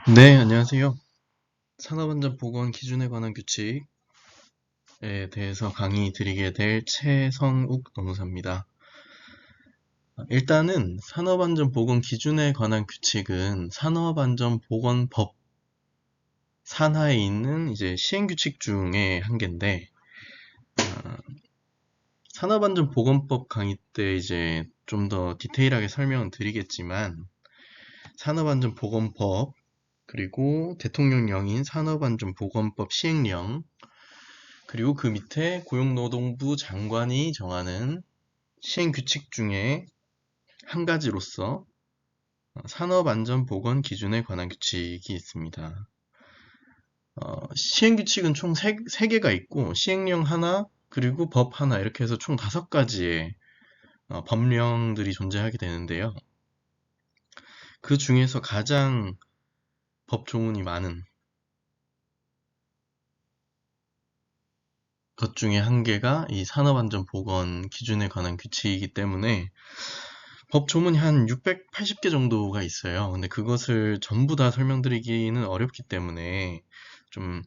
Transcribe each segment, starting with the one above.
네, 안녕하세요. 산업안전보건 기준에 관한 규칙에 대해서 강의 드리게 될 최성욱 노무사입니다. 일단은 산업안전보건 기준에 관한 규칙은 산업안전보건법 산하에 있는 이제 시행규칙 중에 한 개인데, 산업안전보건법 강의 때 이제 좀 더 디테일하게 설명은 드리겠지만, 산업안전보건법, 그리고 대통령령인 산업안전보건법 시행령, 그리고 그 밑에 고용노동부 장관이 정하는 시행규칙 중에 한 가지로서 산업안전보건 기준에 관한 규칙이 있습니다. 시행규칙은 총 3개가 있고 시행령 하나 그리고 법 하나 이렇게 해서 총 5가지의 법령들이 존재하게 되는데요. 그 중에서 가장 법조문이 많은 것 중에 한 개가 이 산업안전보건 기준에 관한 규칙이기 때문에 법 조문이 한 680개 정도가 있어요. 근데 그것을 전부 다 설명드리기는 어렵기 때문에 좀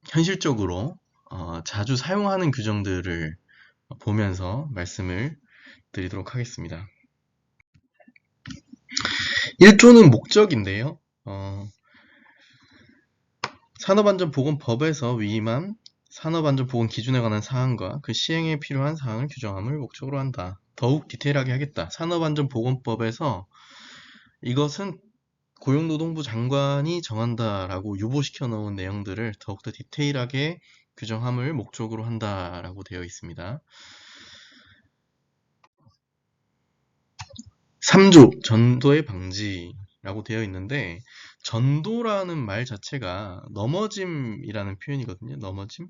현실적으로 자주 사용하는 규정들을 보면서 말씀을 드리도록 하겠습니다. 1조는 목적인데요. 산업안전보건법에서 위임한 산업안전보건 기준에 관한 사항과 그 시행에 필요한 사항을 규정함을 목적으로 한다. 더욱 디테일하게 하겠다. 산업안전보건법에서 이것은 고용노동부 장관이 정한다라고 유보시켜 놓은 내용들을 더욱더 디테일하게 규정함을 목적으로 한다라고 되어 있습니다. 3조 전도의 방지라고 되어 있는데 전도라는 말 자체가 넘어짐이라는 표현이거든요. 넘어짐.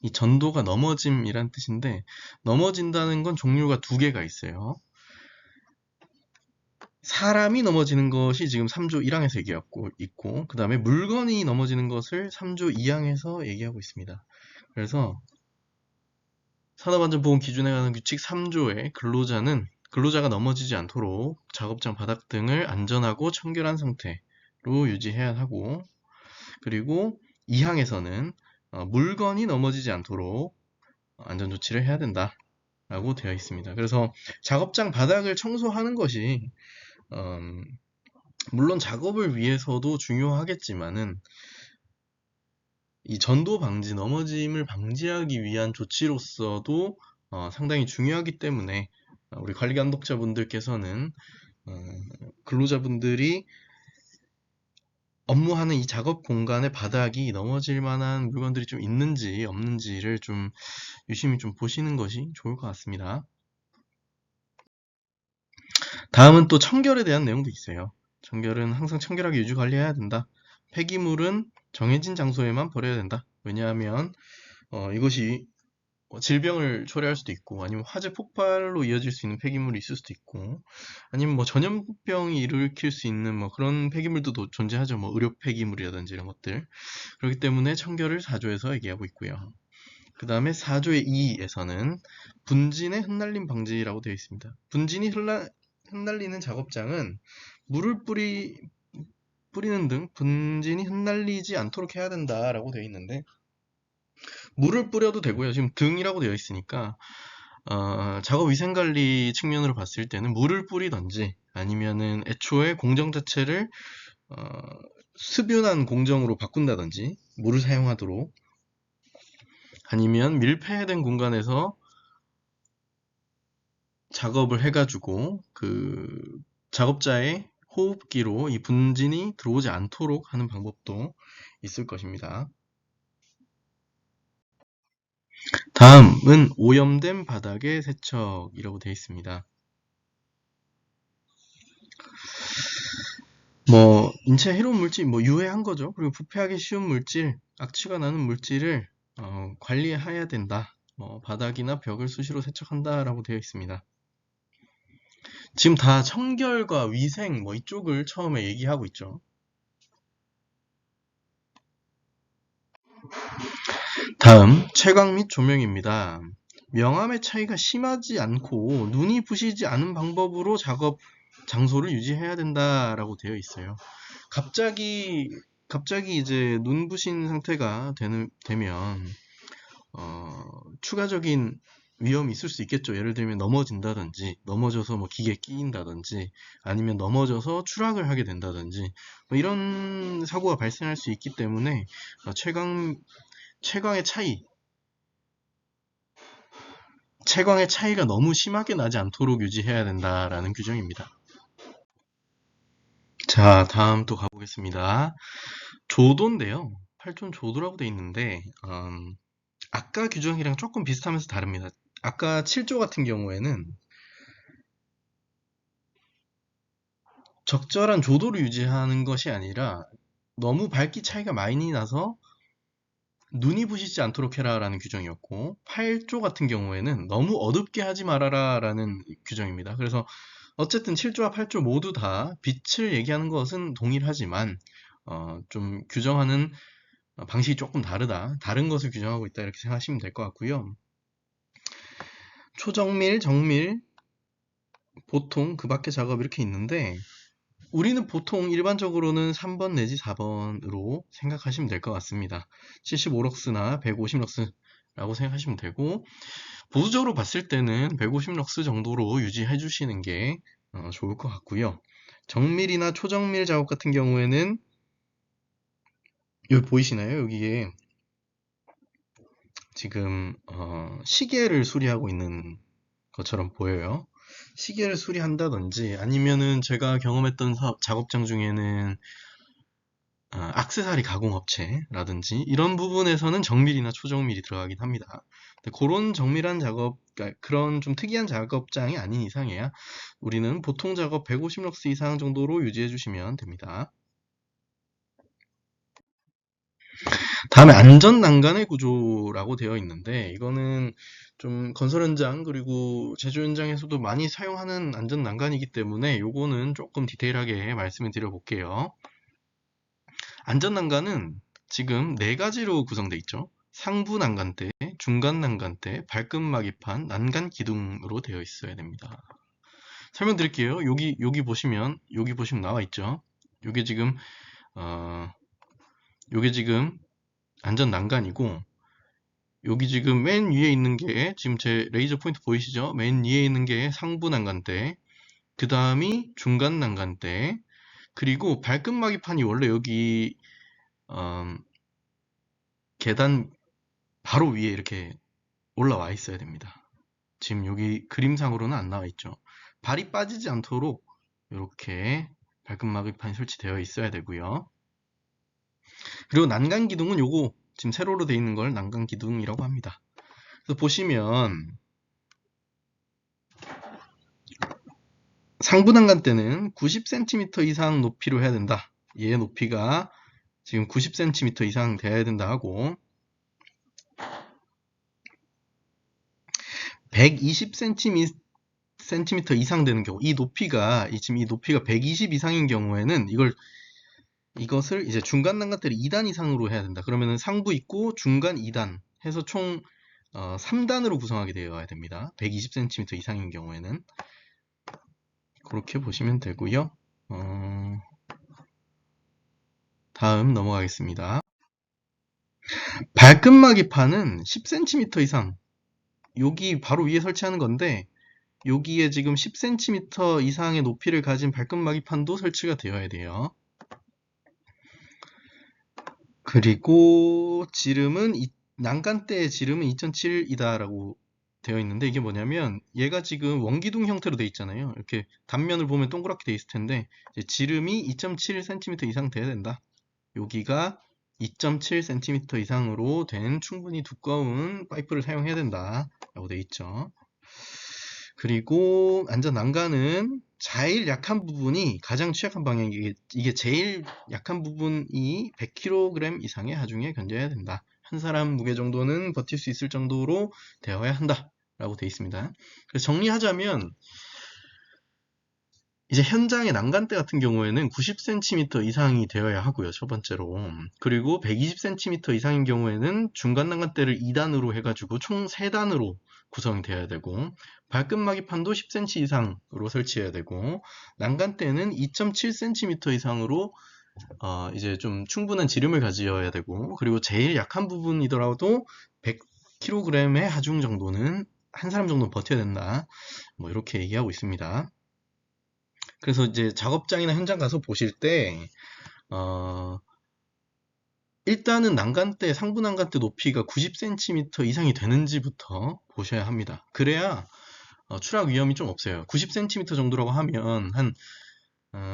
이 전도가 넘어짐이란 뜻인데 넘어진다는 건 종류가 2개가 있어요. 사람이 넘어지는 것이 지금 3조 1항에서 얘기하고 있고 그 다음에 물건이 넘어지는 것을 3조 2항에서 얘기하고 있습니다. 그래서 산업안전보건 기준에 관한 규칙 3조의 근로자가 넘어지지 않도록 작업장 바닥 등을 안전하고 청결한 상태로 유지해야 하고, 그리고 2항에서는 물건이 넘어지지 않도록 안전조치를 해야 된다 라고 되어 있습니다. 그래서 작업장 바닥을 청소하는 것이 물론 작업을 위해서도 중요하겠지만은 이 전도 방지, 넘어짐을 방지하기 위한 조치로서도 상당히 중요하기 때문에 우리 관리 감독자분들께서는 근로자분들이 업무하는 이 작업 공간의 바닥이 넘어질 만한 물건들이 좀 있는지 없는지를 좀 유심히 좀 보시는 것이 좋을 것 같습니다. 다음은 또 청결에 대한 내용도 있어요. 청결은 항상 청결하게 유지 관리해야 된다. 폐기물은 정해진 장소에만 버려야 된다. 왜냐하면 이것이 질병을 초래할 수도 있고 아니면 화재 폭발로 이어질 수 있는 폐기물이 있을 수도 있고 아니면 뭐 전염병이 일으킬 수 있는 뭐 그런 폐기물도 존재하죠. 뭐 의료 폐기물이라든지 이런 것들. 그렇기 때문에 청결을 4조에서 얘기하고 있고요. 그 다음에 4조의 2에서는 분진의 흩날림 방지라고 되어 있습니다. 분진이 흩날리는 작업장은 물을 뿌리는 등 분진이 흩날리지 않도록 해야 된다라고 되어 있는데 물을 뿌려도 되고요. 지금 등이라고 되어 있으니까 작업 위생관리 측면으로 봤을 때는 물을 뿌리던지 아니면은 애초에 공정 자체를 수변한 공정으로 바꾼다든지 물을 사용하도록 아니면 밀폐된 공간에서 작업을 해가지고 그 작업자의 호흡기로 이 분진이 들어오지 않도록 하는 방법도 있을 것입니다. 다음은 오염된 바닥의 세척이라고 되어 있습니다. 뭐 인체에 해로운 물질, 뭐 유해한 거죠. 그리고 부패하기 쉬운 물질, 악취가 나는 물질을 관리해야 된다. 바닥이나 벽을 수시로 세척한다라고 되어 있습니다. 지금 다 청결과 위생 뭐 이쪽을 처음에 얘기하고 있죠. 다음 채광 및 조명입니다. 명암의 차이가 심하지 않고 눈이 부시지 않은 방법으로 작업을 장소를 유지해야 된다라고 되어 있어요. 갑자기 이제 눈부신 상태가 되면 추가적인 위험이 있을 수 있겠죠. 예를 들면 넘어진다든지, 넘어져서 뭐 기계에 끼인다든지, 아니면 넘어져서 추락을 하게 된다든지, 뭐 이런 사고가 발생할 수 있기 때문에 채광의 차이가 너무 심하게 나지 않도록 유지해야 된다라는 규정입니다. 자, 다음 또 가보겠습니다. 조도인데요. 8톤 조도라고 돼 있는데, 아까 규정이랑 조금 비슷하면서 다릅니다. 아까 7조 같은 경우에는 적절한 조도를 유지하는 것이 아니라 너무 밝기 차이가 많이 나서 눈이 부시지 않도록 해라라는 규정이었고, 8조 같은 경우에는 너무 어둡게 하지 말아라라는 규정입니다. 그래서 어쨌든 7조와 8조 모두 다 빛을 얘기하는 것은 동일하지만 좀 규정하는 방식이 조금 다른 것을 규정하고 있다 이렇게 생각하시면 될 것 같고요. 초정밀, 정밀, 보통, 그 밖의 작업 이렇게 있는데 우리는 보통 일반적으로는 3번 내지 4번으로 생각하시면 될 것 같습니다. 75럭스나 150럭스라고 생각하시면 되고 보수적으로 봤을 때는 150럭스 정도로 유지해 주시는 게 좋을 것 같고요. 정밀이나 초정밀 작업 같은 경우에는 여기 보이시나요? 여기에 지금 시계를 수리하고 있는 것처럼 보여요. 시계를 수리한다든지 아니면은 제가 경험했던 작업장 중에는 액세서리 가공업체라든지 이런 부분에서는 정밀이나 초정밀이 들어가긴 합니다. 근데 그런 정밀한 작업, 그러니까 그런 좀 특이한 작업장이 아닌 이상이야 우리는 보통 작업 150럭스 이상 정도로 유지해 주시면 됩니다. 다음에 안전 난간의 구조라고 되어 있는데 이거는 좀 건설 현장 그리고 제조 현장에서도 많이 사용하는 안전 난간이기 때문에 요거는 조금 디테일하게 말씀을 드려 볼게요. 안전 난간은 지금 네 가지로 구성되어 있죠. 상부 난간대, 중간 난간대, 발끝 마기판, 난간 기둥으로 되어 있어야 됩니다. 설명드릴게요. 여기 보시면 나와 있죠. 요게 지금 어, 요게 지금 안전 난간이고 여기 지금 맨 위에 있는 게 지금 제 레이저 포인트 보이시죠? 맨 위에 있는 게 상부 난간대, 그 다음이 중간 난간대, 그리고 발끝 마기판이 원래 여기 계단 바로 위에 이렇게 올라와 있어야 됩니다. 지금 여기 그림상으로는 안 나와 있죠. 발이 빠지지 않도록 이렇게 발끝 마기판이 설치되어 있어야 되고요. 그리고 난간 기둥은 요거 지금 세로로 되어 있는 걸 난간 기둥이라고 합니다. 그래서 보시면 상부 난간 때는 90cm 이상 높이로 해야 된다. 얘의 높이가 지금 90cm 이상 돼야 된다 하고 120cm 이상 되는 경우 지금 이 높이가 120 이상인 경우에는 이것을 이제 중간 난간대를 2단 이상으로 해야 된다. 그러면은 상부 있고 중간 2단 해서 총 3단으로 구성하게 되어야 됩니다. 120cm 이상인 경우에는 그렇게 보시면 되고요. 다음 넘어가겠습니다. 발끝 마기판은 10cm 이상 여기 바로 위에 설치하는 건데 여기에 지금 10cm 이상의 높이를 가진 발끝 마기판도 설치가 되어야 돼요. 그리고 난간대의 지름은 2.7이다 라고 되어 있는데 이게 뭐냐면 얘가 지금 원기둥 형태로 되어 있잖아요. 이렇게 단면을 보면 동그랗게 되어 있을 텐데 이제 지름이 2.7cm 이상 돼야 된다. 여기가 2.7cm 이상으로 된 충분히 두꺼운 파이프를 사용해야 된다 라고 되어 있죠. 그리고 안전 난간은 제일 약한 부분이 가장 취약한 방향이 이게 제일 약한 부분이 100kg 이상의 하중에 견뎌야 된다. 한 사람 무게 정도는 버틸 수 있을 정도로 되어야 한다 라고 되어 있습니다. 그래서 정리하자면 이제 현장의 난간대 같은 경우에는 90cm 이상이 되어야 하고요. 첫 번째로. 그리고 120cm 이상인 경우에는 중간 난간대를 2단으로 해가지고 총 3단으로 구성이 되어야 되고, 발끝마기판도 10cm 이상으로 설치해야 되고, 난간대는 2.7cm 이상으로 이제 좀 충분한 지름을 가지어야 되고, 그리고 제일 약한 부분이더라도 100kg의 하중 정도는 한 사람 정도 버텨야 된다. 뭐 이렇게 얘기하고 있습니다. 그래서 이제 작업장이나 현장 가서 보실 때 일단은 난간대, 상부 난간대 높이가 90cm 이상이 되는지부터 보셔야 합니다. 그래야 추락 위험이 좀 없어요. 90cm 정도라고 하면 한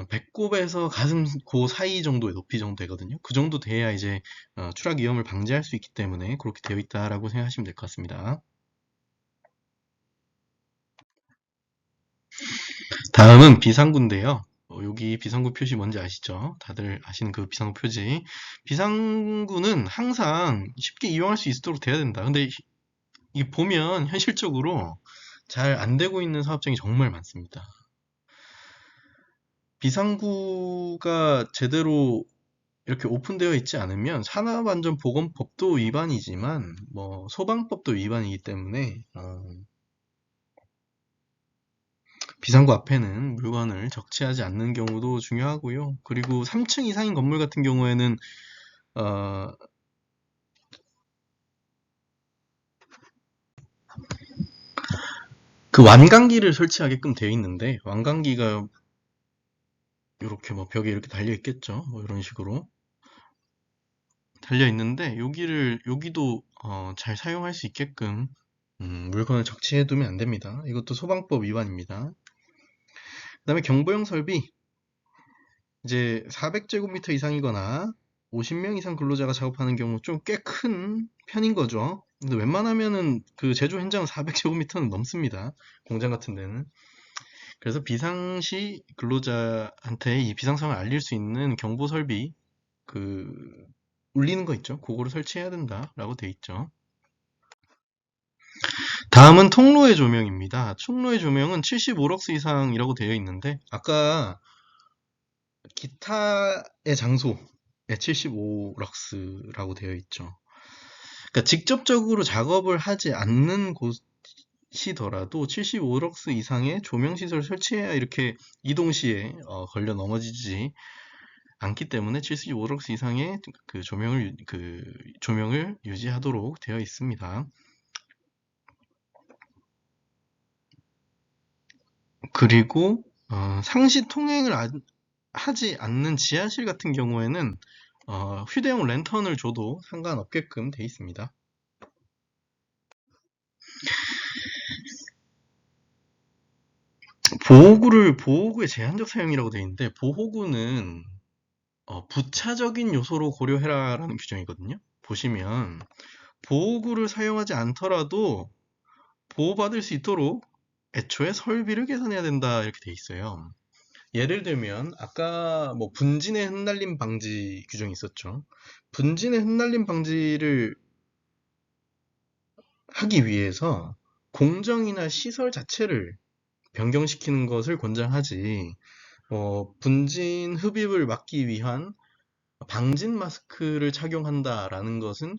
배꼽에서 가슴고 사이 정도의 높이 정도 되거든요. 그 정도 돼야 이제 추락 위험을 방지할 수 있기 때문에 그렇게 되어 있다라고 생각하시면 될 것 같습니다. 다음은 비상구인데요. 여기 비상구 표시 뭔지 아시죠? 다들 아시는 그 비상구 표지. 비상구는 항상 쉽게 이용할 수 있도록 돼야 된다. 근데 이 보면 현실적으로 잘 안 되고 있는 사업장이 정말 많습니다. 비상구가 제대로 이렇게 오픈되어 있지 않으면 산업안전보건법도 위반이지만 뭐 소방법도 위반이기 때문에 비상구 앞에는 물건을 적치하지 않는 경우도 중요하고요. 그리고 3층 이상인 건물 같은 경우에는 어, 그 완강기를 설치하게끔 되어 있는데 완강기가 이렇게 뭐 벽에 이렇게 달려 있겠죠. 뭐 이런 식으로 달려 있는데 여기도 잘 사용할 수 있게끔 물건을 적치해 두면 안 됩니다. 이것도 소방법 위반입니다. 그다음에 경보용 설비 이제 400제곱미터 이상이거나 50명 이상 근로자가 작업하는 경우 좀 꽤 큰 편인 거죠. 근데 웬만하면은 그 제조 현장은 400제곱미터는 넘습니다. 공장 같은 데는. 그래서 비상시 근로자한테 이 비상상을 알릴 수 있는 경보 설비 그 울리는 거 있죠. 그거를 설치해야 된다라고 돼 있죠. 다음은 통로의 조명입니다. 통로의 조명은 75럭스 이상이라고 되어 있는데 아까 기타의 장소에 75럭스라고 되어 있죠. 그러니까 직접적으로 작업을 하지 않는 곳이더라도 75럭스 이상의 조명시설을 설치해야 이렇게 이동 시에 걸려 넘어지지 않기 때문에 75럭스 이상의 그 조명을 유지하도록 되어 있습니다. 그리고 상시 통행을 하지 않는 지하실 같은 경우에는 휴대용 랜턴을 줘도 상관없게끔 되어 있습니다. 보호구의 제한적 사용이라고 되어 있는데 보호구는 부차적인 요소로 고려해라라는 규정이거든요. 보시면 보호구를 사용하지 않더라도 보호받을 수 있도록 애초에 설비를 개선해야 된다 이렇게 돼 있어요. 예를 들면 아까 뭐 분진의 흩날림 방지 규정이 있었죠. 분진의 흩날림 방지를 하기 위해서 공정이나 시설 자체를 변경시키는 것을 권장하지 분진 흡입을 막기 위한 방진 마스크를 착용한다라는 것은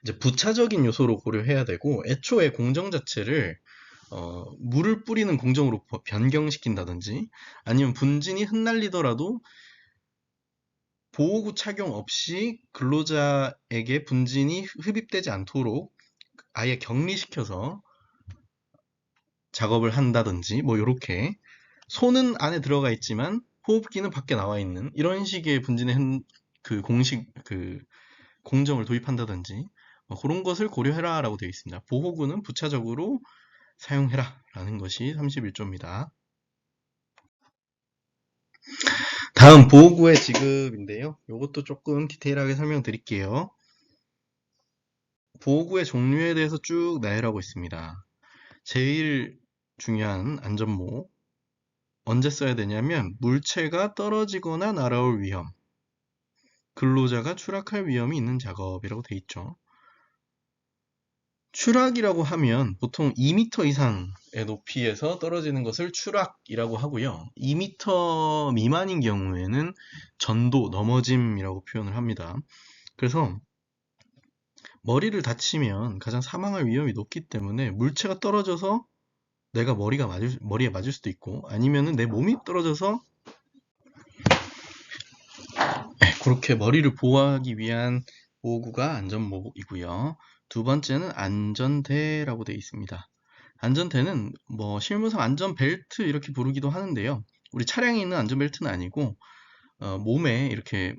이제 부차적인 요소로 고려해야 되고 애초에 공정 자체를 물을 뿌리는 공정으로 변경시킨다든지 아니면 분진이 흩날리더라도 보호구 착용 없이 근로자에게 분진이 흡입되지 않도록 아예 격리시켜서 작업을 한다든지 뭐 이렇게 손은 안에 들어가 있지만 호흡기는 밖에 나와 있는 이런 식의 분진의 공정을 도입한다든지 그런 것을 고려해라 라고 되어 있습니다. 보호구는 부차적으로 사용해라 라는 것이 31조입니다. 다음 보호구의 지급인데요. 이것도 조금 디테일하게 설명드릴게요. 보호구의 종류에 대해서 쭉 나열하고 있습니다. 제일 중요한 안전모 언제 써야 되냐면 물체가 떨어지거나 날아올 위험, 근로자가 추락할 위험이 있는 작업이라고 돼 있죠. 추락이라고 하면 보통 2m 이상의 높이에서 떨어지는 것을 추락이라고 하고요. 2m 미만인 경우에는 전도, 넘어짐이라고 표현을 합니다. 그래서 머리를 다치면 가장 사망할 위험이 높기 때문에 물체가 떨어져서 내가 머리에 맞을 수도 있고, 아니면은 내 몸이 떨어져서 그렇게 머리를 보호하기 위한 보호구가 안전모이고요. 두 번째는 안전대라고 되어 있습니다. 안전대는 뭐 실무상 안전벨트 이렇게 부르기도 하는데요. 우리 차량에 있는 안전벨트는 아니고 몸에 이렇게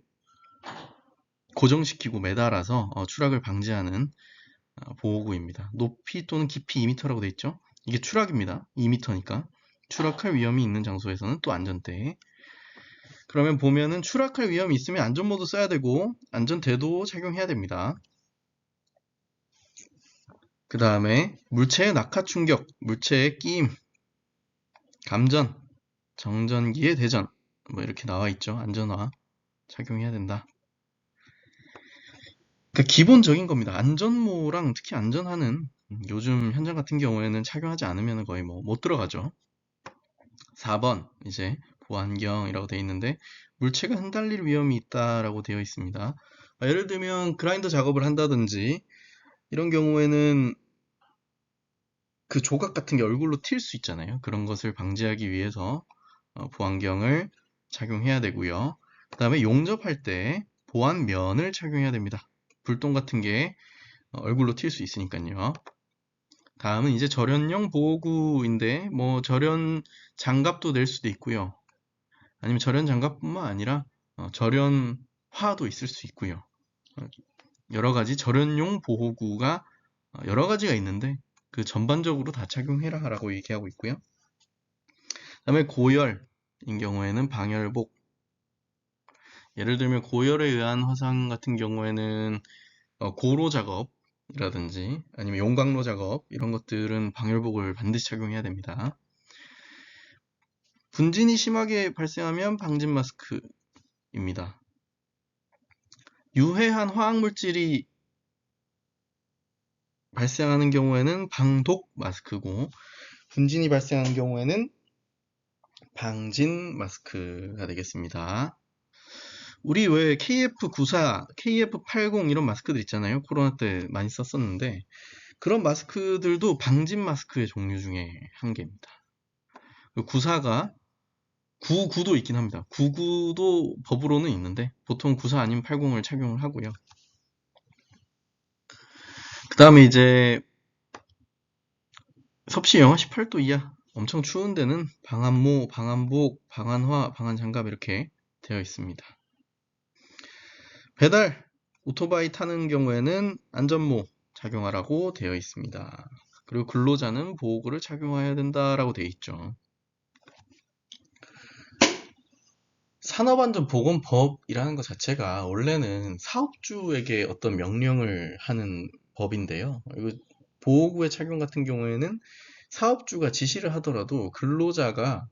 고정시키고 매달아서 추락을 방지하는 보호구입니다. 높이 또는 깊이 2m라고 되어 있죠. 이게 추락입니다. 2m니까 추락할 위험이 있는 장소에서는 또 안전대. 그러면 보면은 추락할 위험이 있으면 안전모도 써야 되고 안전대도 착용해야 됩니다. 그 다음에 물체의 낙하 충격, 물체의 끼임, 감전, 정전기의 대전 뭐 이렇게 나와 있죠. 안전화 착용해야 된다. 그러니까 기본적인 겁니다. 안전모랑 특히 안전화는 요즘 현장 같은 경우에는 착용하지 않으면 거의 뭐 못 들어가죠. 4번 이제 보안경이라고 되어 있는데 물체가 흩날릴 위험이 있다라고 되어 있습니다. 예를 들면 그라인더 작업을 한다든지 이런 경우에는 그 조각 같은 게 얼굴로 튈 수 있잖아요. 그런 것을 방지하기 위해서 보안경을 착용해야 되고요. 그 다음에 용접할 때 보안면을 착용해야 됩니다. 불똥 같은 게 얼굴로 튈 수 있으니까요. 다음은 이제 절연용 보호구인데 뭐 절연 장갑도 낼 수도 있고요. 아니면 절연 장갑뿐만 아니라 절연화도 있을 수 있고요. 여러 가지 절연용 보호구가 여러 가지가 있는데 그 전반적으로 다 착용해라 라고 얘기하고 있고요. 그다음에 고열인 경우에는 방열복. 예를 들면 고열에 의한 화상 같은 경우에는 고로 작업이라든지 아니면 용광로 작업 이런 것들은 방열복을 반드시 착용해야 됩니다. 분진이 심하게 발생하면 방진 마스크입니다. 유해한 화학물질이 발생하는 경우에는 방독 마스크고 분진이 발생하는 경우에는 방진 마스크가 되겠습니다. 우리 왜 KF94, KF80 이런 마스크들 있잖아요. 코로나 때 많이 썼었는데 그런 마스크들도 방진 마스크의 종류 중에 한 개입니다. 94가 99도 있긴 합니다. 99도 법으로는 있는데 보통 94 아니면 80을 착용을 하고요. 그 다음에 이제 섭씨 영하 18도 이하 엄청 추운 데는 방한모, 방한복, 방한화, 방한장갑 이렇게 되어 있습니다. 배달, 오토바이 타는 경우에는 안전모 착용하라고 되어 있습니다. 그리고 근로자는 보호구를 착용해야 된다라고 되어 있죠. 산업안전보건법이라는 것 자체가 원래는 사업주에게 어떤 명령을 하는 법인데요. 보호구의 착용 같은 경우에는 사업주가 지시를 하더라도 근로자가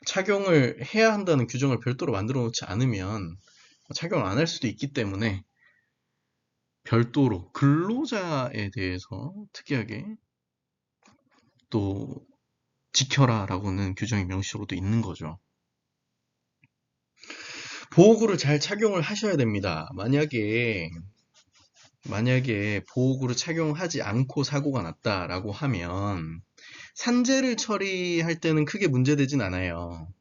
착용을 해야 한다는 규정을 별도로 만들어 놓지 않으면 착용을 안 할 수도 있기 때문에 별도로 근로자에 대해서 특이하게 또 지켜라 라고는 규정이 명시적으로 도 있는 거죠. 보호구를 잘 착용을 하셔야 됩니다. 만약에 보호구를 착용하지 않고 사고가 났다라고 하면 산재를 처리할 때는 크게 문제되진 않아요.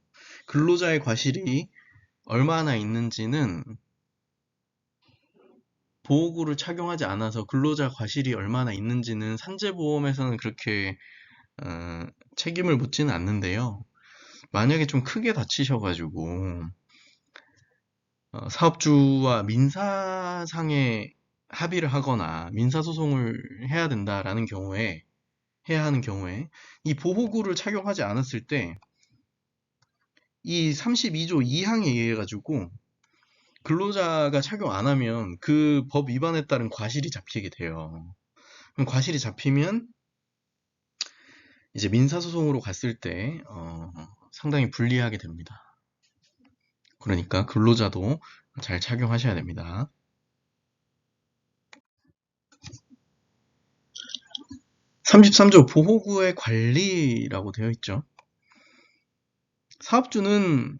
근로자의 과실이 얼마나 있는지는 보호구를 착용하지 않아서 근로자 과실이 얼마나 있는지는 산재보험에서는 그렇게 책임을 묻지는 않는데요. 만약에 좀 크게 다치셔가지고 사업주와 민사상의 합의를 하거나 민사소송을 해야 된다라는 경우에 해야 하는 경우에 이 보호구를 착용하지 않았을 때 이 32조 2항에 의해 가지고 근로자가 착용 안 하면 그 법 위반에 따른 과실이 잡히게 돼요. 그럼 과실이 잡히면 이제 민사소송으로 갔을 때 상당히 불리하게 됩니다. 그러니까 근로자도 잘 착용하셔야 됩니다. 33조 보호구의 관리라고 되어 있죠. 사업주는로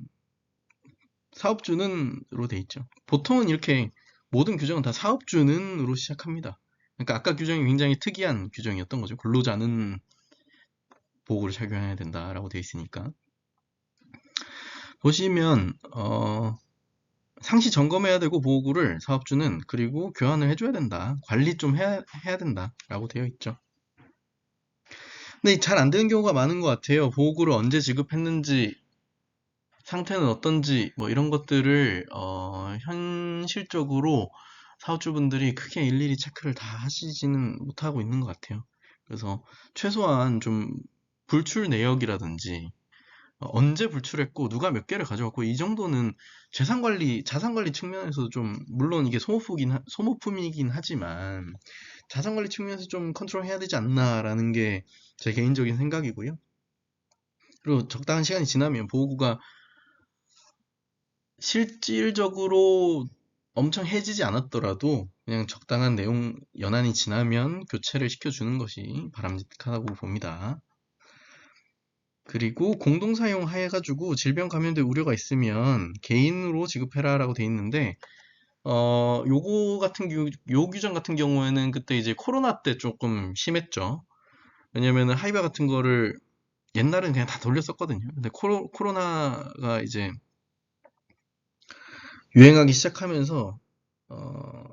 되어 있죠. 보통은 이렇게 모든 규정은 다 사업주는으로 시작합니다. 그러니까 아까 규정이 굉장히 특이한 규정이었던 거죠. 근로자는 보호구를 착용해야 된다라고 되어 있으니까. 보시면 상시 점검해야 되고 보호구를 사업주는, 그리고 교환을 해줘야 된다. 관리 좀 해야 된다라고 되어 있죠. 근데 잘 안 되는 경우가 많은 것 같아요. 보호구를 언제 지급했는지, 상태는 어떤지, 뭐 이런 것들을 현실적으로 사업주분들이 크게 일일이 체크를 다 하시지는 못하고 있는 것 같아요. 그래서 최소한 좀 불출 내역이라든지 언제 불출했고 누가 몇 개를 가져갔고, 이 정도는 자산관리 측면에서 좀, 물론 이게 소모품이긴 하지만 자산관리 측면에서 좀 컨트롤해야 되지 않나라는 게 제 개인적인 생각이고요. 그리고 적당한 시간이 지나면 보호구가 실질적으로 엄청 해지지 않았더라도 그냥 적당한 내용 연한이 지나면 교체를 시켜주는 것이 바람직하다고 봅니다. 그리고 공동사용 해가지고 질병 감염될 우려가 있으면 개인으로 지급해라 라고 돼 있는데, 요 규정 같은 경우에는 그때 이제 코로나 때 조금 심했죠. 왜냐면은 하이바 같은 거를 옛날엔 그냥 다 돌렸었거든요. 근데 코로나가 이제 유행하기 시작하면서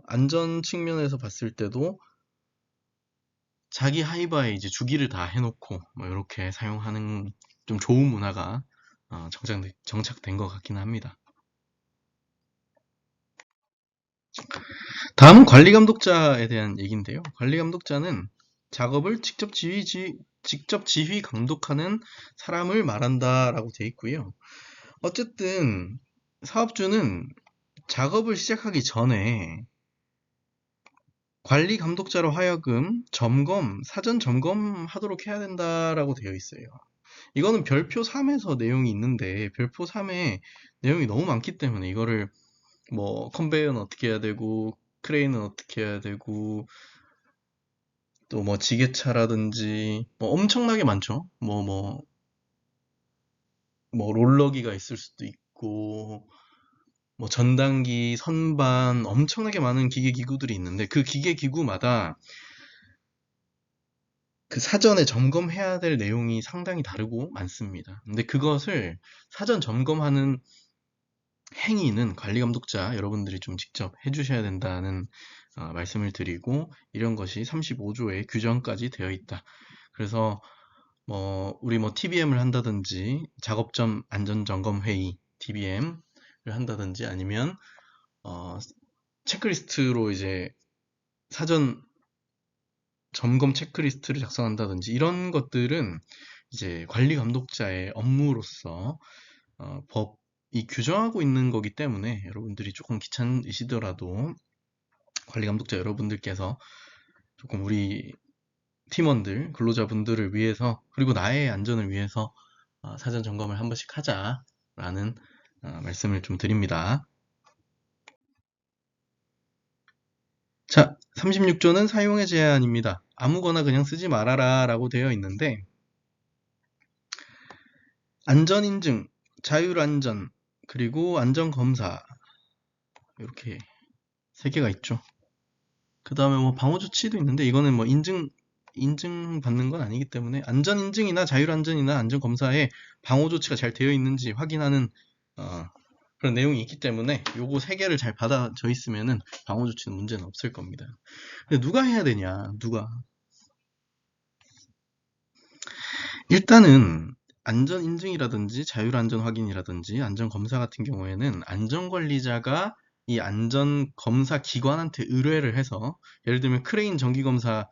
안전 측면에서 봤을 때도 자기 하이바에 이제 주기를 다 해놓고 뭐 이렇게 사용하는 좀 좋은 문화가 정착된 것 같긴 합니다. 다음은 관리 감독자에 대한 얘기인데요. 관리 감독자는 작업을 직접 지휘 감독하는 사람을 말한다라고 되어 있고요. 어쨌든 사업주는 작업을 시작하기 전에 관리 감독자로 하여금 사전 점검하도록 해야 된다라고 되어 있어요. 이거는 별표 3에서 내용이 있는데, 별표 3에 내용이 너무 많기 때문에 이거를 뭐 컨베이어는 어떻게 해야 되고, 크레인은 어떻게 해야 되고, 또 뭐 지게차라든지 뭐 엄청나게 많죠. 뭐 롤러기가 있을 수도 있고, 뭐 전단기, 선반, 엄청나게 많은 기계 기구들이 있는데, 그 기계 기구마다 그 사전에 점검해야 될 내용이 상당히 다르고 많습니다. 근데 그것을 사전 점검하는 행위는 관리 감독자 여러분들이 좀 직접 해주셔야 된다는 말씀을 드리고, 이런 것이 35조의 규정까지 되어 있다. 그래서 우리 TBM을 한다든지, 작업점 안전점검 회의 TBM을 한다든지, 아니면 체크리스트로 이제 사전 점검 체크리스트를 작성한다든지, 이런 것들은 이제 관리 감독자의 업무로서 법이 규정하고 있는 거기 때문에, 여러분들이 조금 귀찮으시더라도 관리 감독자 여러분들께서 조금 우리 팀원들, 근로자분들을 위해서, 그리고 나의 안전을 위해서 사전 점검을 한 번씩 하자라는 말씀을 좀 드립니다. 자, 36조는 사용의 제한입니다. 아무거나 그냥 쓰지 말아라 라고 되어 있는데, 안전인증, 자율안전, 그리고 안전검사, 이렇게 세 개가 있죠. 그 다음에 방호조치도 있는데, 이거는 인증받는 건 아니기 때문에, 안전인증이나 자율안전이나 안전검사에 방호조치가 잘 되어 있는지 확인하는 그런 내용이 있기 때문에, 요거 세 개를 잘 받아져 있으면은 방호조치는 문제는 없을 겁니다. 근데 누가 해야 되냐? 일단은 안전인증이라든지 자율안전 확인이라든지 안전검사 같은 경우에는 안전관리자가 이 안전검사 기관한테 의뢰를 해서, 예를 들면 크레인 정기검사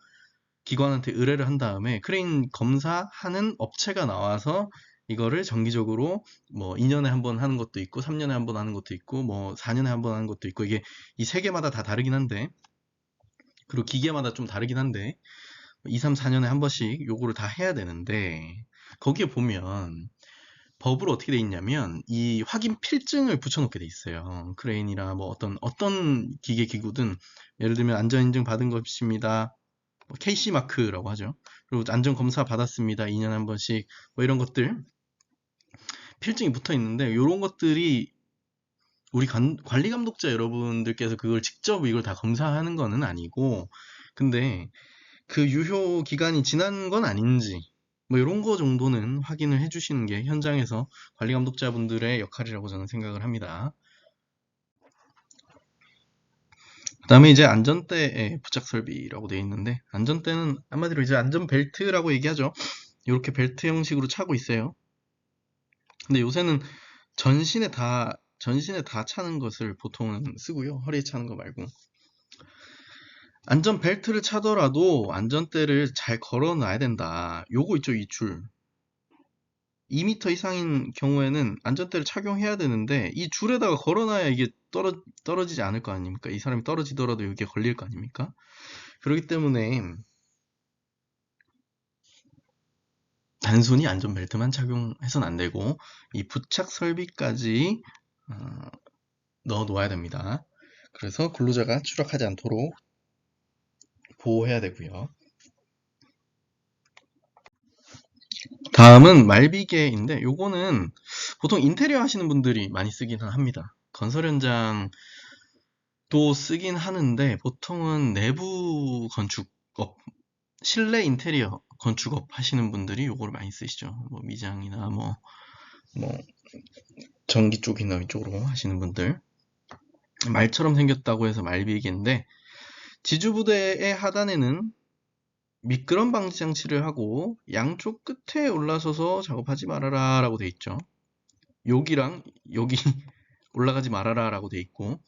기관한테 의뢰를 한 다음에 크레인 검사하는 업체가 나와서 이거를 정기적으로 2년에 한 번 하는 것도 있고, 3년에 한 번 하는 것도 있고, 4년에 한 번 하는 것도 있고, 이게 이 세 개마다 다 다르긴 한데, 그리고 기계마다 좀 다르긴 한데, 2, 3, 4년에 한 번씩 요거를 다 해야 되는데, 거기에 보면 법으로 어떻게 돼 있냐면 이 확인 필증을 붙여놓게 돼 있어요. 크레인이나 어떤 기계 기구든, 예를 들면 안전인증 받은 것입니다. KC 마크라고 하죠. 그리고 안전 검사 받았습니다. 2년에 한 번씩, 이런 것들 필증이 붙어 있는데, 이런 것들이 우리 관리 감독자 여러분들께서 그걸 직접 이걸 다 검사하는 거는 아니고, 근데 그 유효 기간이 지난 건 아닌지, 뭐 이런 거 정도는 확인을 해주시는 게 현장에서 관리 감독자분들의 역할이라고 저는 생각을 합니다. 그 다음에 이제 안전대의 부착 설비라고 되어 있는데, 안전대는 한마디로 이제 안전벨트라고 얘기하죠. 이렇게 벨트 형식으로 차고 있어요. 근데 요새는 전신에 다 차는 것을 보통은 쓰고요. 허리에 차는 거 말고. 안전벨트를 차더라도 안전대를 잘 걸어 놔야 된다. 요거 있죠, 이 줄. 2m 이상인 경우에는 안전대를 착용해야 되는데, 이 줄에다가 걸어놔야 이게 떨어지지 않을 거 아닙니까? 이 사람이 떨어지더라도 여기에 걸릴 거 아닙니까? 그렇기 때문에 단순히 안전벨트만 착용해서는 안 되고, 이 부착 설비까지 넣어 놓아야 됩니다. 그래서 근로자가 추락하지 않도록 보호해야 되고요. 다음은 말비계인데, 요거는 보통 인테리어 하시는 분들이 많이 쓰긴 합니다. 건설 현장도 쓰긴 하는데, 보통은 내부 건축업, 실내 인테리어 건축업 하시는 분들이 요거를 많이 쓰시죠. 뭐 미장이나 뭐 전기 쪽이나 이쪽으로 하시는 분들. 말처럼 생겼다고 해서 말비계인데, 지주부대의 하단에는 미끄럼 방지 장치를 하고 양쪽 끝에 올라서서 작업하지 말아라 라고 돼 있죠. 여기랑 여기 올라가지 말아라 라고 돼 있고,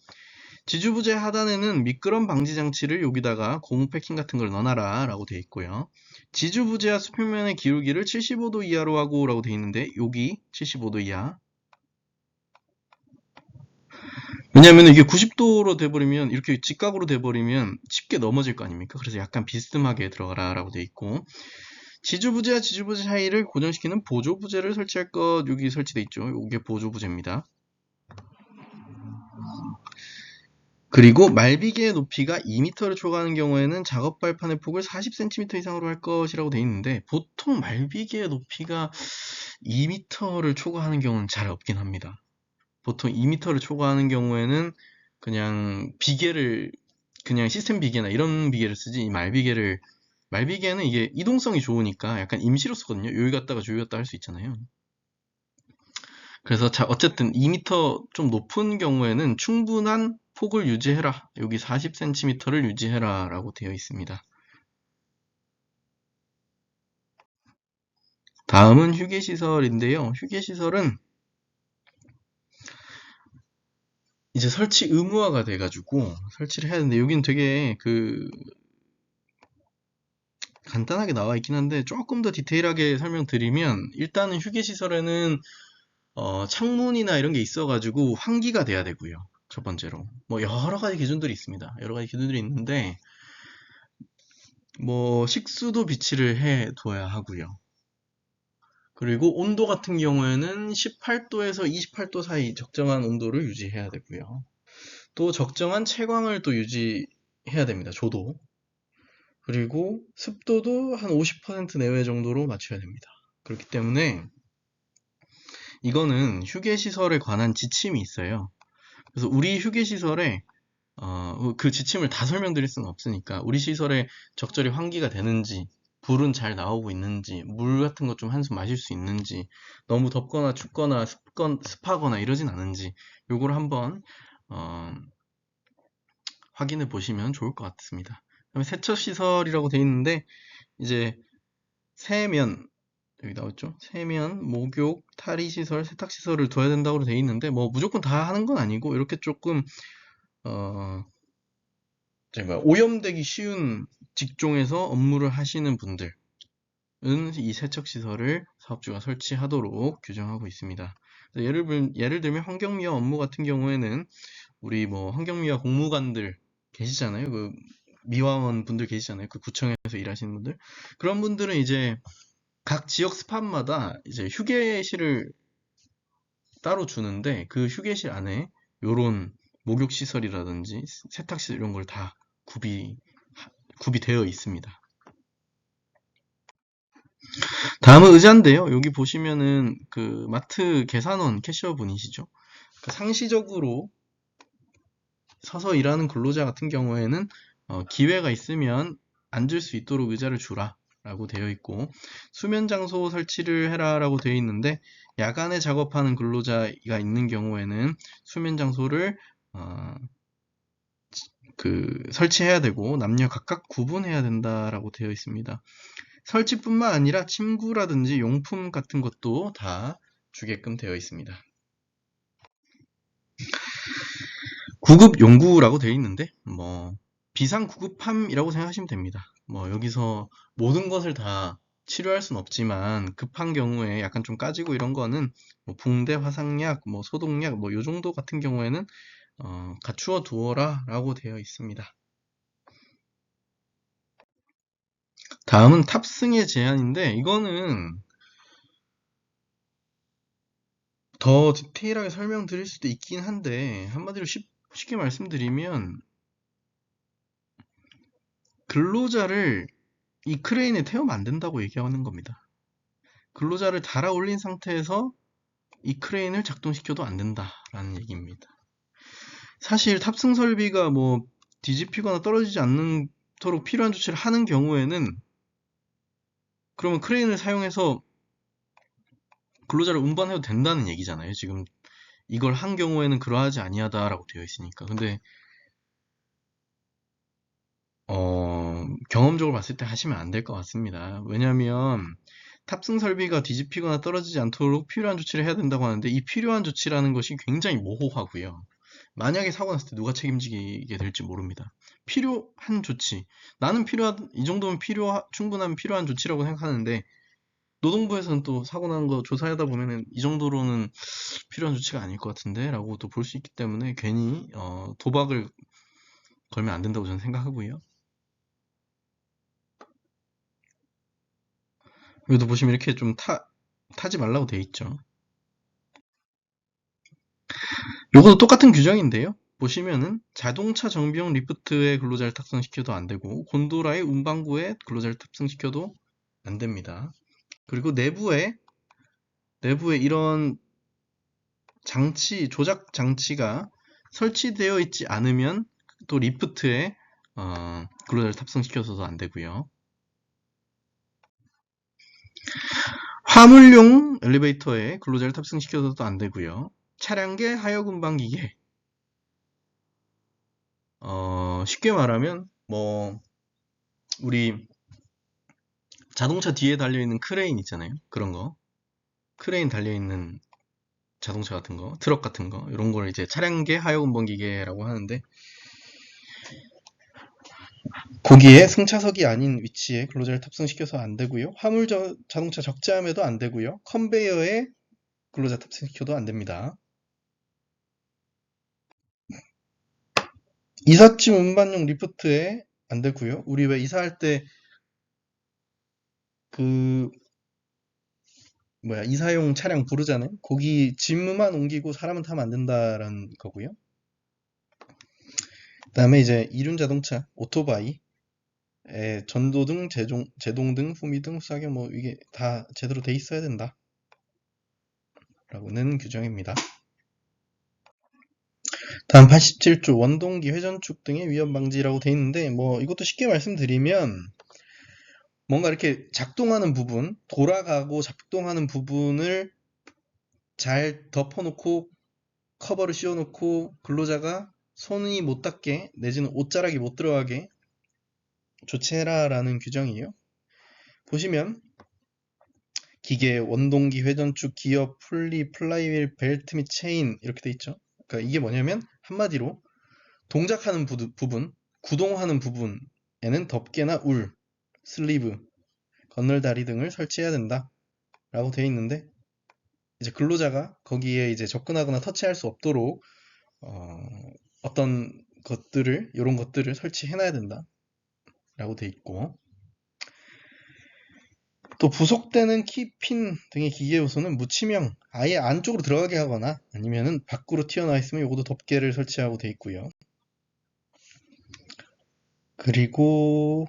지주부재 하단에는 미끄럼 방지 장치를 여기다가 고무 패킹 같은 걸 넣어놔라 라고 돼 있고요. 지주부재와 수평면의 기울기를 75도 이하로 하고 라고 돼 있는데, 여기 75도 이하. 왜냐면 이게 90도로 돼버리면, 이렇게 직각으로 돼버리면 쉽게 넘어질 거 아닙니까? 그래서 약간 비스듬하게 들어가라 라고 돼 있고, 지주부재와 지주부재 사이를 고정시키는 보조부재를 설치할 것, 여기 설치돼 있죠. 이게 보조부재입니다. 그리고 말비계의 높이가 2m를 초과하는 경우에는 작업 발판의 폭을 40cm 이상으로 할 것이라고 돼 있는데, 보통 말비계의 높이가 2m를 초과하는 경우는 잘 없긴 합니다. 보통 2m를 초과하는 경우에는 그냥 비계를, 그냥 시스템 비계나 이런 비계를 쓰지, 이 말비계는 이게 이동성이 좋으니까 약간 임시로 쓰거든요. 여기 갔다가 저기 갔다 할 수 있잖아요. 그래서 어쨌든 2m 좀 높은 경우에는 충분한 폭을 유지해라. 여기 40cm를 유지해라 라고 되어 있습니다. 다음은 휴게시설인데요. 휴게시설은 이제 설치 의무화가 돼가지고 설치를 해야 되는데, 여긴 되게 간단하게 나와 있긴 한데, 조금 더 디테일하게 설명드리면, 일단은 휴게시설에는 창문이나 이런 게 있어가지고 환기가 돼야 되고요. 첫 번째로 뭐 여러 가지 기준들이 있습니다. 여러 가지 기준들이 있는데, 뭐 식수도 비치를 해 둬야 하고요. 그리고 온도 같은 경우에는 18도에서 28도 사이 적정한 온도를 유지해야 되고요. 또 적정한 채광을 또 유지해야 됩니다. 조도. 그리고 습도도 한 50% 내외 정도로 맞춰야 됩니다. 그렇기 때문에 이거는 휴게시설에 관한 지침이 있어요. 그래서 우리 휴게시설에 그 지침을 다 설명드릴 수는 없으니까, 우리 시설에 적절히 환기가 되는지, 불은 잘 나오고 있는지, 물 같은 것 좀 한숨 마실 수 있는지, 너무 덥거나 춥거나 습하거나 이러진 않은지, 요걸 한번 어, 확인해 보시면 좋을 것 같습니다. 그다음에 세척시설이라고 되어 있는데, 이제 세면, 여기 나왔죠? 세면, 목욕, 탈의시설, 세탁시설을 둬야 된다고 되어 있는데, 뭐 무조건 다 하는 건 아니고, 이렇게 조금 오염되기 쉬운 직종에서 업무를 하시는 분들은 이 세척시설을 사업주가 설치하도록 규정하고 있습니다. 예를 들면 환경미화 업무 같은 경우에는, 우리 뭐 환경미화 공무관들 계시잖아요. 그 미화원 분들 계시잖아요. 그 구청에서 일하시는 분들. 그런 분들은 이제 각 지역 스팟마다 이제 휴게실을 따로 주는데, 그 휴게실 안에 요런 목욕시설이라든지 세탁시설 이런 걸 다 구비되어 있습니다. 다음은 의자인데요. 여기 보시면은 그 마트 계산원 캐셔 분이시죠. 그러니까 상시적으로 서서 일하는 근로자 같은 경우에는 기회가 있으면 앉을 수 있도록 의자를 주라 라고 되어 있고, 수면 장소 설치를 해라 라고 되어 있는데, 야간에 작업하는 근로자가 있는 경우에는 수면 장소를 설치해야 되고 남녀 각각 구분해야 된다라고 되어 있습니다. 설치뿐만 아니라 침구라든지 용품 같은 것도 다 주게끔 되어 있습니다. 구급 용구라고 되어 있는데 비상 구급함이라고 생각하시면 됩니다. 여기서 모든 것을 다 치료할 순 없지만 급한 경우에 약간 좀 까지고 이런 거는 붕대, 화상약, 소독약 요 정도 같은 경우에는 갖추어 두어라 라고 되어 있습니다. 다음은 탑승의 제한인데, 이거는 더 디테일하게 설명드릴 수도 있긴 한데, 한마디로 쉽게 말씀드리면 근로자를 이 크레인에 태우면 안 된다고 얘기하는 겁니다. 근로자를 달아 올린 상태에서 이 크레인을 작동시켜도 안 된다라는 얘기입니다. 사실 탑승 설비가 뒤집히거나 떨어지지 않도록 필요한 조치를 하는 경우에는, 그러면 크레인을 사용해서 근로자를 운반해도 된다는 얘기잖아요. 지금 이걸 한 경우에는 그러하지 아니하다라고 되어 있으니까. 근데 경험적으로 봤을 때 하시면 안 될 것 같습니다. 왜냐하면 탑승 설비가 뒤집히거나 떨어지지 않도록 필요한 조치를 해야 된다고 하는데, 이 필요한 조치라는 것이 굉장히 모호하고요. 만약에 사고 났을 때 누가 책임지게 될지 모릅니다. 필요한 조치. 나는 이 정도면 충분한 필요한 조치라고 생각하는데, 노동부에서는 또 사고 난 거 조사하다 보면은 이 정도로는 필요한 조치가 아닐 것 같은데 라고 또 볼 수 있기 때문에 괜히 도박을 걸면 안 된다고 저는 생각하고요. 여기도 보시면 이렇게 좀 타지 말라고 돼 있죠. 요것도 똑같은 규정인데요. 보시면은 자동차 정비용 리프트에 근로자를 탑승시켜도 안 되고, 곤도라의 운반구에 근로자를 탑승시켜도 안 됩니다. 그리고 내부에 이런 조작 장치가 설치되어 있지 않으면 또 리프트에 근로자를 탑승시켜서도 안 되고요. 화물용 엘리베이터에 근로자를 탑승시켜서도 안 되고요. 차량계 하역 운반기계, 쉽게 말하면 우리 자동차 뒤에 달려있는 크레인 있잖아요. 그런 거. 크레인 달려있는 자동차 같은 거, 트럭 같은 거, 이런 걸 이제 차량계 하역 운반기계라고 하는데, 거기에 승차석이 아닌 위치에 근로자를 탑승시켜서 안 되고요. 자동차 적재함에도 안 되고요. 컨베이어에 근로자 탑승시켜도 안 됩니다. 이삿짐 운반용 리프트에 안 되고요. 우리 왜 이사할 때 이사용 차량 부르잖아요. 거기 짐만 옮기고 사람은 타면 안 된다라는 거고요. 그다음에 이제 이륜 자동차, 오토바이, 전도등, 제동등, 후미등, 후사경 이게 다 제대로 돼 있어야 된다 라고는 규정입니다. 다음 87조 원동기, 회전축 등의 위험 방지라고 돼 있는데, 이것도 쉽게 말씀드리면 뭔가 이렇게 작동하는 부분, 돌아가고 작동하는 부분을 잘 덮어놓고 커버를 씌워놓고 근로자가 손이 못 닿게 내지는 옷자락이 못 들어가게 조치해라 라는 규정이에요. 보시면 기계, 원동기, 회전축, 기어, 풀리, 플라이휠, 벨트 및 체인 이렇게 돼 있죠. 그러니까 이게 뭐냐면 한마디로 동작하는 부분, 구동하는 부분에는 덮개나 울, 슬리브, 건널다리 등을 설치해야 된다 라고 되어 있는데, 이제 근로자가 거기에 이제 접근하거나 터치할 수 없도록 어떤 이런 것들을 설치해놔야 된다 라고 되어 있고, 또 부속되는 키, 핀 등의 기계 요소는 무치명, 아예 안쪽으로 들어가게 하거나 아니면은 밖으로 튀어나와 있으면 이것도 덮개를 설치하고 되어 있고요. 그리고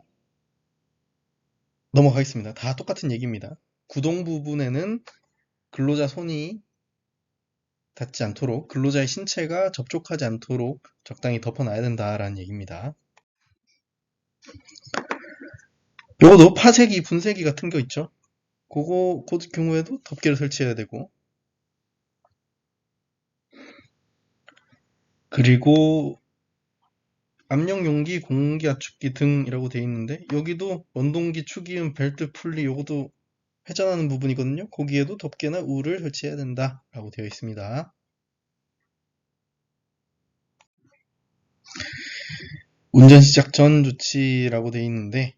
넘어가겠습니다. 다 똑같은 얘기입니다. 구동 부분에는 근로자 손이 닿지 않도록 근로자의 신체가 접촉하지 않도록 적당히 덮어놔야 된다라는 얘기입니다. 요것도 파쇄기, 분쇄기 같은 거 있죠? 그 경우에도 덮개를 설치해야 되고, 그리고 압력 용기, 공기 압축기 등이라고 되어 있는데, 여기도 원동기, 축이음, 벨트, 풀리, 요것도 회전하는 부분이거든요. 거기에도 덮개나 우를 설치해야 된다라고 되어 있습니다. 운전 시작 전 조치라고 되어 있는데,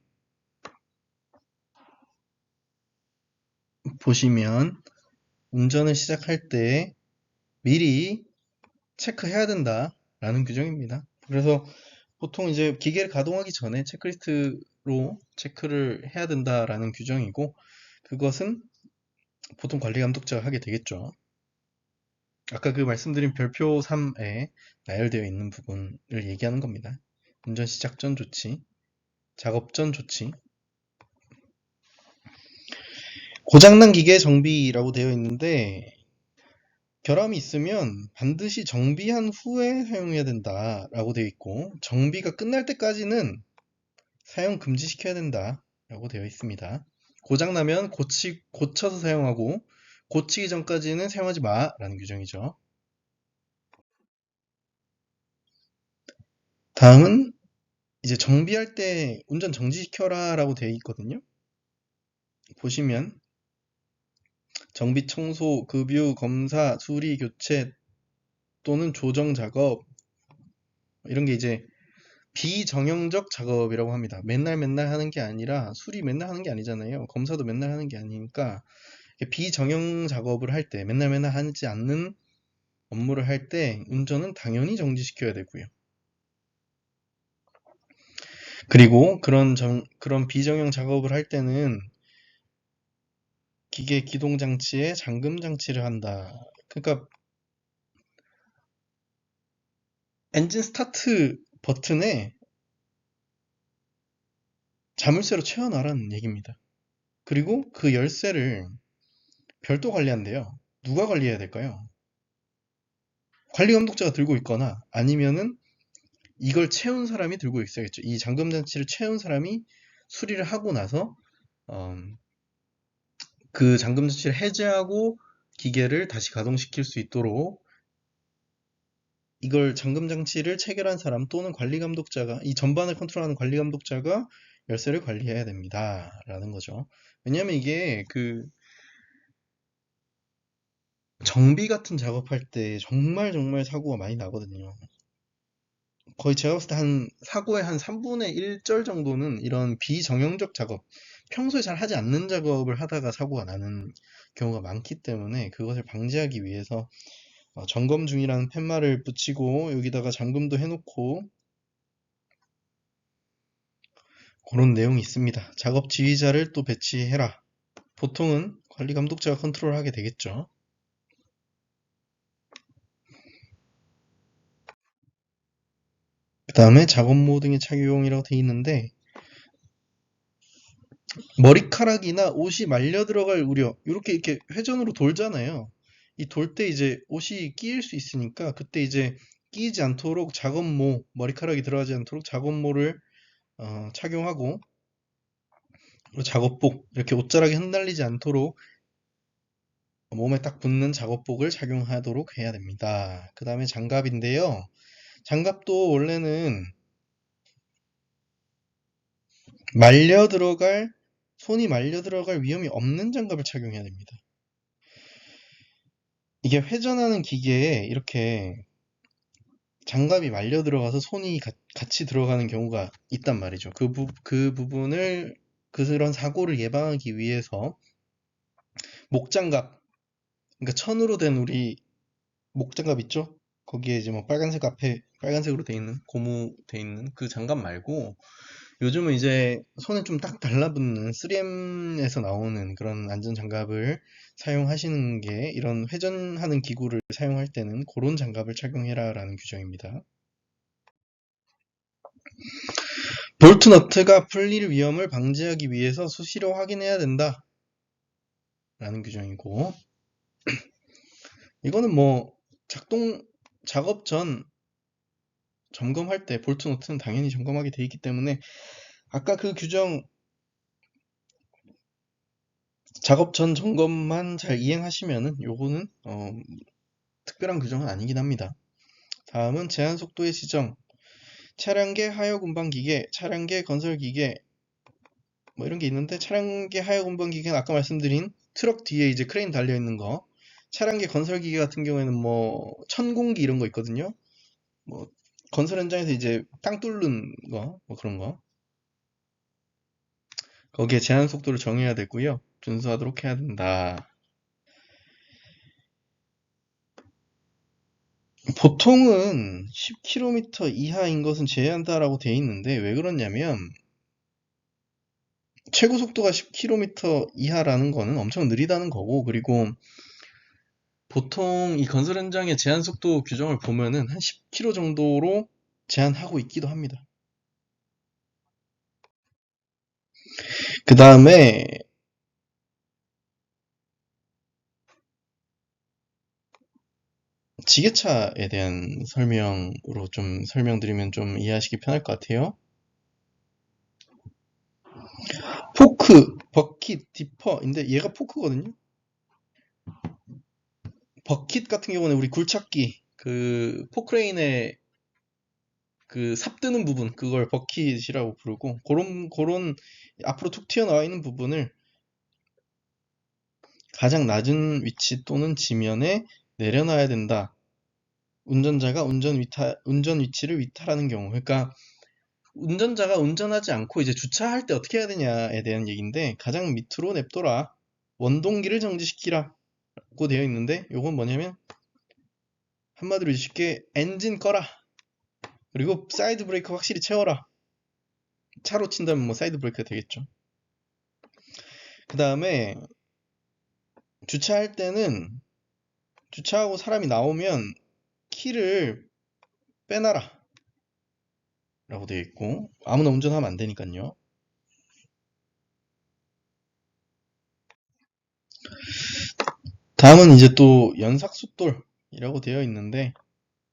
보시면 운전을 시작할 때 미리 체크해야 된다라는 규정입니다. 그래서 보통 이제 기계를 가동하기 전에 체크리스트로 체크를 해야 된다라는 규정이고, 그것은 보통 관리 감독자가 하게 되겠죠. 아까 그 말씀드린 별표 3에 나열되어 있는 부분을 얘기하는 겁니다. 운전 시작 전 조치, 작업 전 조치, 고장난 기계 정비라고 되어 있는데, 결함이 있으면 반드시 정비한 후에 사용해야 된다라고 되어 있고, 정비가 끝날 때까지는 사용 금지시켜야 된다라고 되어 있습니다. 고장나면 고쳐서 사용하고, 고치기 전까지는 사용하지 마라는 규정이죠. 다음은 이제 정비할 때 운전 정지시켜라 라고 되어 있거든요. 보시면 정비, 청소, 급유, 검사, 수리, 교체 또는 조정 작업, 이런 게 이제 비정형적 작업이라고 합니다. 맨날 하는 게 아니라, 수리 맨날 하는 게 아니잖아요. 검사도 맨날 하는 게 아니니까, 비정형 작업을 할 때, 맨날 하지 않는 업무를 할 때 운전은 당연히 정지시켜야 되고요. 그리고 그런 비정형 작업을 할 때는 기계 기동 장치에 잠금 장치를 한다. 그러니까 엔진 스타트 버튼에 자물쇠로 채워놔라는 얘기입니다. 그리고 그 열쇠를 별도 관리한대요. 누가 관리해야 될까요? 관리 감독자가 들고 있거나, 아니면은 이걸 채운 사람이 들고 있어야겠죠. 이 잠금 장치를 채운 사람이 수리를 하고 나서 그 잠금 장치를 해제하고 기계를 다시 가동시킬 수 있도록, 이걸 잠금 장치를 체결한 사람 또는 관리 감독자가, 이 전반을 컨트롤하는 관리 감독자가 열쇠를 관리해야 됩니다 라는 거죠. 왜냐면 이게 그 정비 같은 작업할 때 정말 사고가 많이 나거든요. 거의 제가 봤을 때 사고의 한 3분의 1절 정도는 이런 비정형적 작업, 평소에 잘 하지 않는 작업을 하다가 사고가 나는 경우가 많기 때문에, 그것을 방지하기 위해서 점검 중이라는 팻말을 붙이고 여기다가 잠금도 해놓고, 그런 내용이 있습니다. 작업 지휘자를 또 배치해라. 보통은 관리 감독자가 컨트롤하게 되겠죠. 그 다음에 작업 모등의 착용이라고 되어 있는데, 머리카락이나 옷이 말려 들어갈 우려, 이렇게 회전으로 돌잖아요. 이 돌 때 이제 옷이 끼일 수 있으니까, 그때 이제 끼이지 않도록 머리카락이 들어가지 않도록 작업모를 착용하고, 그리고 작업복, 이렇게 옷자락이 흩날리지 않도록 몸에 딱 붙는 작업복을 착용하도록 해야 됩니다. 그 다음에 장갑인데요. 장갑도 원래는 손이 말려 들어갈 위험이 없는 장갑을 착용해야 됩니다. 이게 회전하는 기계에 이렇게 장갑이 말려 들어가서 손이 같이 들어가는 경우가 있단 말이죠. 그 부분을, 그런 사고를 예방하기 위해서 목장갑, 그러니까 천으로 된 우리 목장갑 있죠? 거기에 이제 뭐 빨간색 앞에 빨간색으로 돼 있는, 고무 돼 있는 그 장갑 말고, 요즘은 이제 손에 좀 딱 달라붙는 3M에서 나오는 그런 안전장갑을 사용하시는 게, 이런 회전하는 기구를 사용할 때는 그런 장갑을 착용해라 라는 규정입니다. 볼트 너트가 풀릴 위험을 방지하기 위해서 수시로 확인해야 된다 라는 규정이고, 이거는 뭐 작업 전 점검할 때 볼트 너트는 당연히 점검하게 돼 있기 때문에 아까 그 규정 작업 전 점검만 잘 이행하시면은 요거는 특별한 규정은 아니긴 합니다. 다음은 제한 속도의 지정. 차량계 하역 운반 기계, 차량계 건설 기계 뭐 이런 게 있는데, 차량계 하역 운반 기계는 아까 말씀드린 트럭 뒤에 이제 크레인 달려 있는 거, 차량계 건설 기계 같은 경우에는 뭐 천공기 이런 거 있거든요. 뭐 건설 현장에서 이제 땅 뚫는 거, 뭐 그런 거. 거기에 제한 속도를 정해야 되고요. 준수하도록 해야 된다. 보통은 10km 이하인 것은 제외한다라고 되어 있는데, 왜 그러냐면 최고 속도가 10km 이하라는 거는 엄청 느리다는 거고, 그리고 보통 이 건설 현장의 제한 속도 규정을 보면은 한 10km 정도로 제한하고 있기도 합니다. 그 다음에 지게차에 대한 설명으로 좀 설명드리면 좀 이해하시기 편할 것 같아요. 포크, 버킷, 디퍼인데 얘가 포크거든요. 버킷 같은 경우는 우리 굴착기, 그 포크레인의 그 삽드는 부분, 그걸 버킷이라고 부르고, 그런 앞으로 툭 튀어나와 있는 부분을 가장 낮은 위치 또는 지면에 내려놔야 된다. 운전자가 운전 위치를 위탈하는 경우. 그러니까 운전자가 운전하지 않고 이제 주차할 때 어떻게 해야 되냐에 대한 얘기인데, 가장 밑으로 냅둬라. 원동기를 정지시키라고 되어 있는데, 요건 뭐냐면 한마디로 쉽게 엔진 꺼라. 그리고 사이드 브레이크 확실히 채워라. 차로 친다면 뭐 사이드 브레이크가 되겠죠. 그 다음에 주차할 때는 주차하고 사람이 나오면 키를 빼놔라 라고 되어 있고, 아무나 운전하면 안 되니까요. 다음은 이제 또 연삭숫돌이라고 되어 있는데,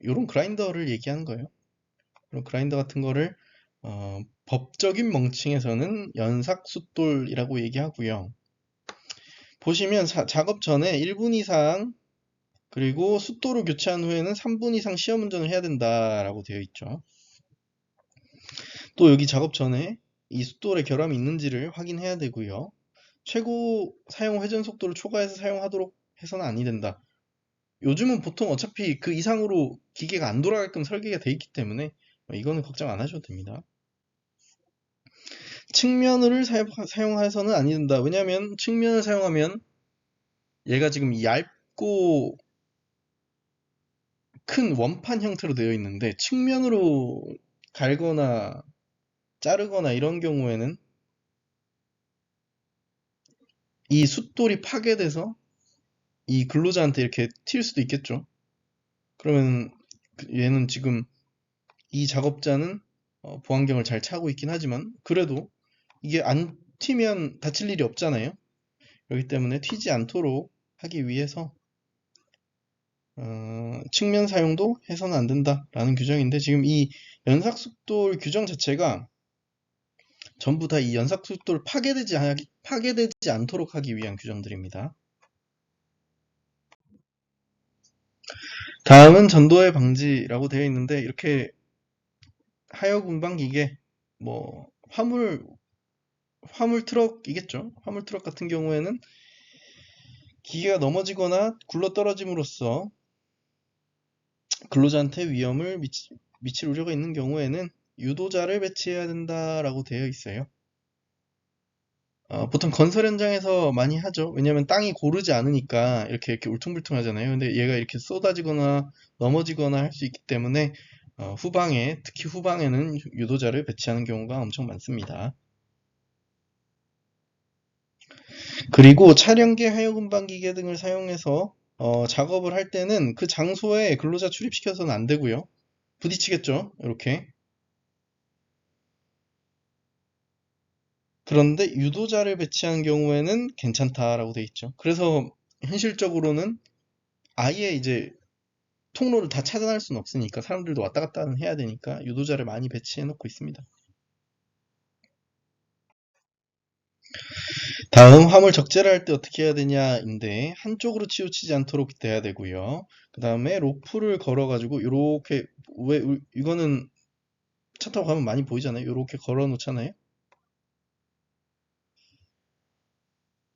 요런 그라인더를 얘기하는 거예요. 그런 그라인더 같은 거를 법적인 명칭에서는 연삭숫돌이라고 얘기하고요. 보시면 작업 전에 1분 이상, 그리고 숫돌을 교체한 후에는 3분 이상 시험 운전을 해야 된다라고 되어 있죠. 또 여기 작업 전에 이 숫돌에 결함이 있는지를 확인해야 되고요. 최고 사용 회전 속도를 초과해서 사용하도록 해서는 아니 된다. 요즘은 보통 어차피 그 이상으로 기계가 안 돌아가게끔 설계가 돼 있기 때문에 이거는 걱정 안 하셔도 됩니다. 측면을 사용해서는 아니 된다. 왜냐하면 측면을 사용하면 얘가 지금 얇고 큰 원판 형태로 되어 있는데, 측면으로 갈거나 자르거나 이런 경우에는 이 숫돌이 파괴돼서 이 근로자한테 이렇게 튈 수도 있겠죠. 그러면 얘는 지금 이 작업자는 보안경을 잘 차고 있긴 하지만, 그래도 이게 안 튀면 다칠 일이 없잖아요. 그렇기 때문에 튀지 않도록 하기 위해서 측면 사용도 해서는 안 된다라는 규정인데, 지금 이 연삭숫돌 규정 자체가 전부 다 이 연삭숫돌 파괴되지 않도록 하기 위한 규정들입니다. 다음은 전도의 방지라고 되어 있는데, 이렇게 하역 운반 기계, 뭐 화물 트럭이겠죠. 화물 트럭 같은 경우에는 기계가 넘어지거나 굴러 떨어짐으로써 근로자한테 위험을 미칠 우려가 있는 경우에는 유도자를 배치해야 된다라고 되어 있어요. 보통 건설 현장에서 많이 하죠. 왜냐면 땅이 고르지 않으니까 이렇게 울퉁불퉁 하잖아요. 근데 얘가 이렇게 쏟아지거나 넘어지거나 할 수 있기 때문에 특히 후방에는 유도자를 배치하는 경우가 엄청 많습니다. 그리고 차량계 하역 운반 기계 등을 사용해서 작업을 할 때는 그 장소에 근로자 출입시켜서는 안 되고요. 부딪히겠죠. 이렇게. 그런데 유도자를 배치한 경우에는 괜찮다라고 돼 있죠. 그래서 현실적으로는 아예 이제 통로를 다 차단할 수는 없으니까 사람들도 왔다 갔다 해야 되니까 유도자를 많이 배치해 놓고 있습니다. 다음 화물 적재를 할 때 어떻게 해야 되냐인데 한쪽으로 치우치지 않도록 돼야 되고요. 그 다음에 로프를 걸어 가지고 이렇게 왜 이거는 차 타고 가면 많이 보이잖아요. 이렇게 걸어 놓잖아요.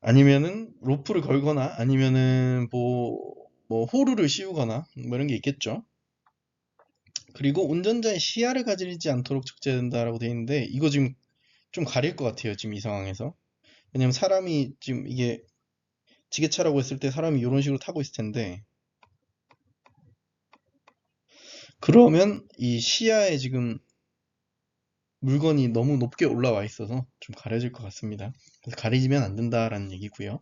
아니면은 로프를 걸거나 아니면은 뭐 호루를 씌우거나 뭐 이런 게 있겠죠. 그리고 운전자의 시야를 가리지 않도록 적재된다라고 되어 있는데 이거 지금 좀 가릴 것 같아요. 지금 이 상황에서. 왜냐면 사람이 지금 이게 지게차라고 했을 때 사람이 이런 식으로 타고 있을 텐데 그러면 이 시야에 지금 물건이 너무 높게 올라와 있어서 좀 가려질 것 같습니다. 그래서 가리지면 안 된다라는 얘기고요.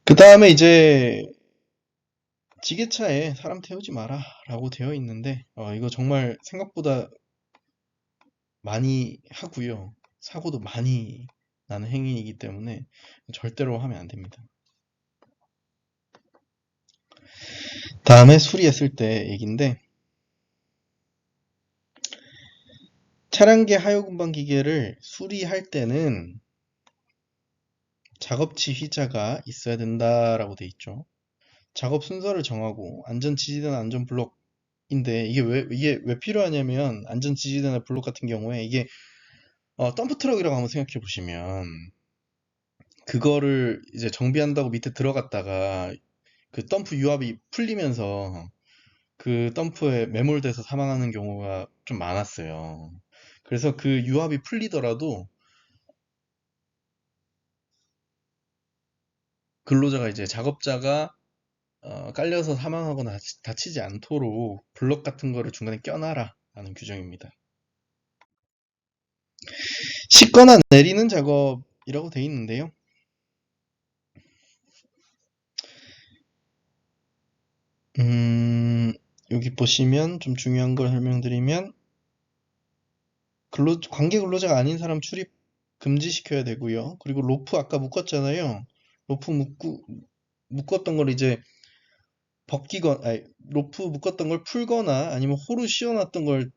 그 다음에 이제 지게차에 사람 태우지 마라 라고 되어 있는데 이거 정말 생각보다 많이 하고요. 사고도 많이 나는 행위이기 때문에 절대로 하면 안 됩니다. 다음에 수리했을 때 얘기인데 차량계 하요금방 기계를 수리할 때는 작업지 휘자가 있어야 된다라고 돼 있죠. 작업 순서를 정하고 안전 지지대나 안전 블록인데 이게 왜 필요하냐면 안전 지지대나 블록 같은 경우에 이게 덤프 트럭이라고 한번 생각해 보시면 그거를 이제 정비한다고 밑에 들어갔다가 그 덤프 유압이 풀리면서 그 덤프에 매몰돼서 사망하는 경우가 좀 많았어요. 그래서 그 유압이 풀리더라도 근로자가 이제 작업자가 깔려서 사망하거나 다치지 않도록 블럭 같은 거를 중간에 껴놔라 라는 규정입니다. 싣거나 내리는 작업이라고 돼 있는데요. 여기 보시면 좀 중요한 걸 설명드리면 관계 근로자가 아닌 사람 출입 금지시켜야 되고요. 그리고 로프 아까 묶었잖아요. 로프 묶었던 걸 이제 로프 묶었던 걸 풀거나 아니면 호루 씌워놨던 걸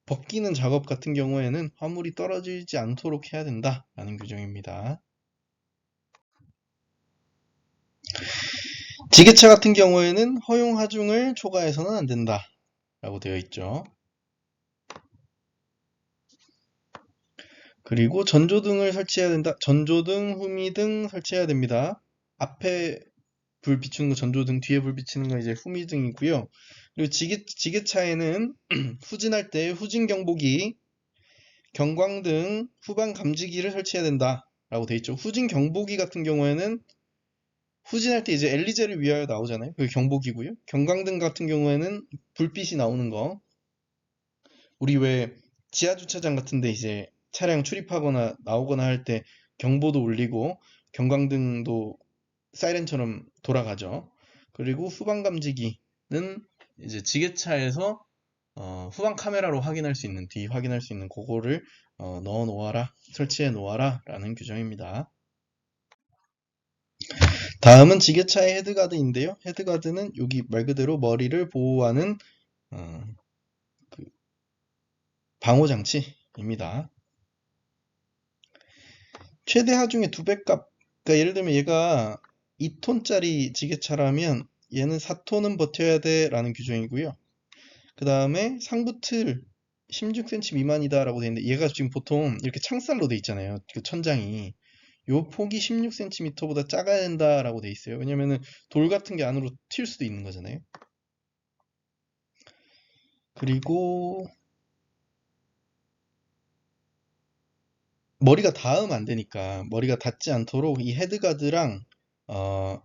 벗기는 작업 같은 경우에는 화물이 떨어지지 않도록 해야 된다라는 규정입니다. 지게차 같은 경우에는 허용 하중을 초과해서는 안 된다라고 되어 있죠. 그리고 전조등을 설치해야 된다. 전조등, 후미등 설치해야 됩니다. 앞에 불 비추는 거 전조등, 뒤에 불 비치는 거 이제 후미등이고요. 그리고 지게차에는 후진할 때 후진 경보기, 경광등, 후방 감지기를 설치해야 된다라고 되어 있죠. 후진 경보기 같은 경우에는 후진할 때 이제 엘리제를 위하여 나오잖아요. 그게 경보기고요. 경광등 같은 경우에는 불빛이 나오는 거. 우리 왜 지하 주차장 같은데 이제 차량 출입하거나 나오거나 할 때 경보도 울리고 경광등도 사이렌처럼 돌아가죠. 그리고 후방 감지기는 이제 지게차에서 후방 카메라로 확인할 수 있는 뒤 확인할 수 있는 그거를 넣어 놓아라, 설치해 놓아라 라는 규정입니다. 다음은 지게차의 헤드가드인데요. 헤드가드는 여기 말 그대로 머리를 보호하는 어, 그 방호장치입니다. 최대 하중의 2배 값. 그러니까 예를 들면 얘가 2톤짜리 지게차라면 얘는 4톤은 버텨야 돼 라는 규정이고요. 그 다음에 상부틀 16cm 미만이다 라고 되어 있는데 얘가 지금 보통 이렇게 창살로 돼 있잖아요. 그 천장이. 요 폭이 16cm보다 작아야 된다 라고 돼 있어요. 왜냐면은 돌 같은 게 안으로 튈 수도 있는 거잖아요. 그리고 머리가 닿으면 안 되니까 머리가 닿지 않도록 이 헤드가드랑 어,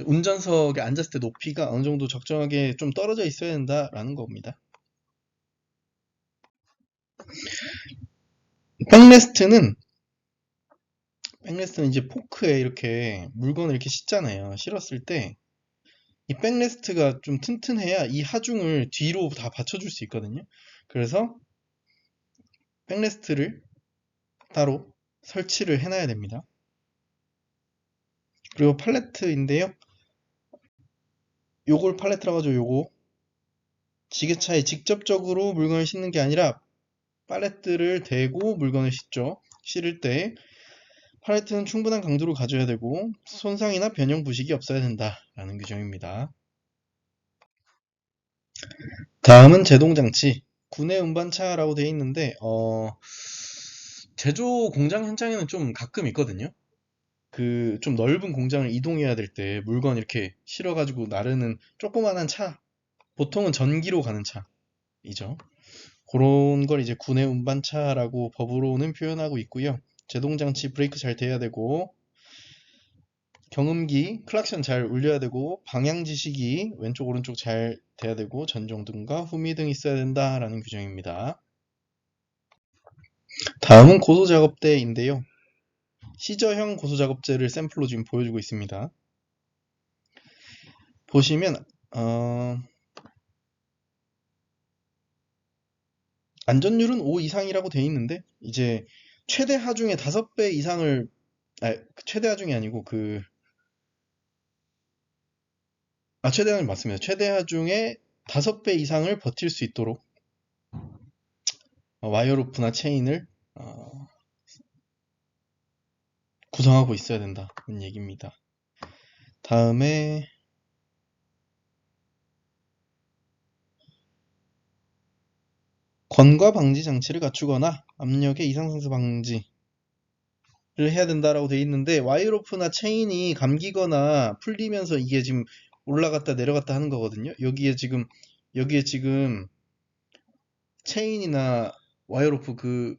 운전석에 앉았을 때 높이가 어느 정도 적정하게 좀 떨어져 있어야 된다라는 겁니다. 백레스트는 이제 포크에 이렇게 물건을 이렇게 싣잖아요. 실었을 때 이 백레스트가 좀 튼튼해야 이 하중을 뒤로 다 받쳐줄 수 있거든요. 그래서 백레스트를 따로 설치를 해놔야 됩니다. 그리고 팔레트인데요. 요걸 팔레트라고 하죠. 요거 지게차에 직접적으로 물건을 싣는 게 아니라 팔레트를 대고 물건을 싣죠. 실을 때 팔레트는 충분한 강도를 가져야 되고 손상이나 변형 부식이 없어야 된다라는 규정입니다. 다음은 제동장치. 구내 운반차라고 되어 있는데 제조 공장 현장에는 좀 가끔 있거든요. 그 좀 넓은 공장을 이동해야 될 때 물건 이렇게 실어가지고 나르는 조그만한 차, 보통은 전기로 가는 차이죠. 그런 걸 이제 구내 운반차라고 법으로는 표현하고 있고요. 제동장치 브레이크 잘 돼야 되고 경음기, 클락션 잘 울려야 되고 방향 지시기 왼쪽 오른쪽 잘 돼야 되고 전정등과 후미등 있어야 된다라는 규정입니다. 다음은 고소작업대인데요. 시저형 고소작업제를 샘플로 지금 보여주고 있습니다. 보시면 안전율은 5 이상이라고 되어 있는데 이제 최대 하중의 5배 이상을 최대 하중이 아니고 최대 하중 맞습니다. 최대 하중의 5배 이상을 버틸 수 있도록 와이어로프나 체인을 구성하고 있어야 된다는 얘기입니다. 다음에 건과 방지 장치를 갖추거나 압력의 이상 상승 방지를 해야 된다라고 되어 있는데 와이어로프나 체인이 감기거나 풀리면서 이게 지금 올라갔다 내려갔다 하는 거거든요. 여기에 지금 체인이나 와이어로프 그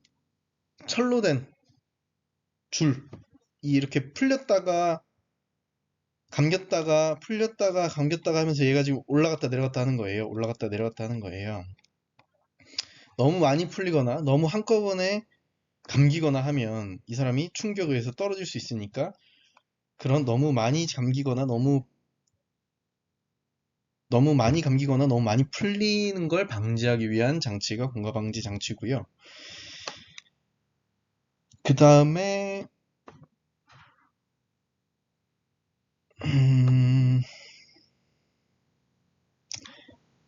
철로 된 줄이 이렇게 풀렸다가 감겼다가 풀렸다가 감겼다가 하면서 얘가 지금 올라갔다 내려갔다 하는 거예요. 올라갔다 내려갔다 하는 거예요. 너무 많이 풀리거나 너무 한꺼번에 감기거나 하면 이 사람이 충격에 의해서 떨어질 수 있으니까 그런 너무 많이 감기거나 너무 많이 감기거나 너무 많이 풀리는 걸 방지하기 위한 장치가 공가 방지 장치고요. 그 다음에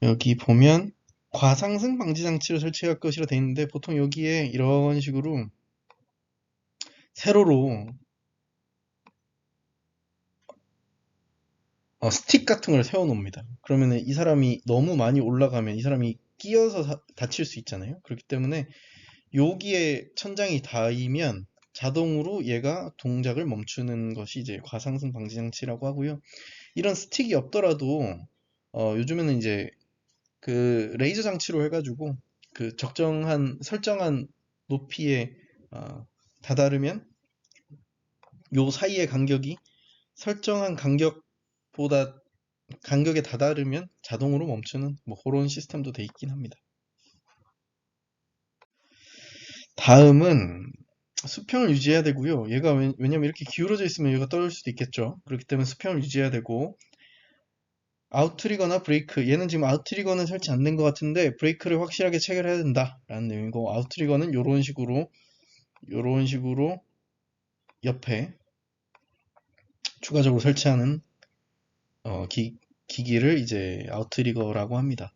여기 보면 과상승 방지 장치를 설치할 것이라 되어 있는데 보통 여기에 이런 식으로 세로로 스틱 같은 걸 세워 놓습니다. 그러면 이 사람이 너무 많이 올라가면 이 사람이 끼어서 다칠 수 있잖아요. 그렇기 때문에 여기에 천장이 닿으면 자동으로 얘가 동작을 멈추는 것이 이제 과상승 방지 장치라고 하고요. 이런 스틱이 없더라도 요즘에는 이제 그 레이저 장치로 해가지고 그 적정한 설정한 높이에 다다르면 요 사이의 간격이 설정한 간격에 다다르면 자동으로 멈추는 뭐 그런 시스템도 돼 있긴 합니다. 다음은 수평을 유지해야 되고요. 얘가 왜냐면 이렇게 기울어져 있으면 얘가 떨어질 수도 있겠죠. 그렇기 때문에 수평을 유지해야 되고 아웃트리거나 브레이크, 얘는 지금 아웃트리거는 설치 안 된 것 같은데 브레이크를 확실하게 체결해야 된다라는 내용이고 아웃트리거는 요런 식으로 옆에 추가적으로 설치하는 기기를 이제 아웃트리거라고 합니다.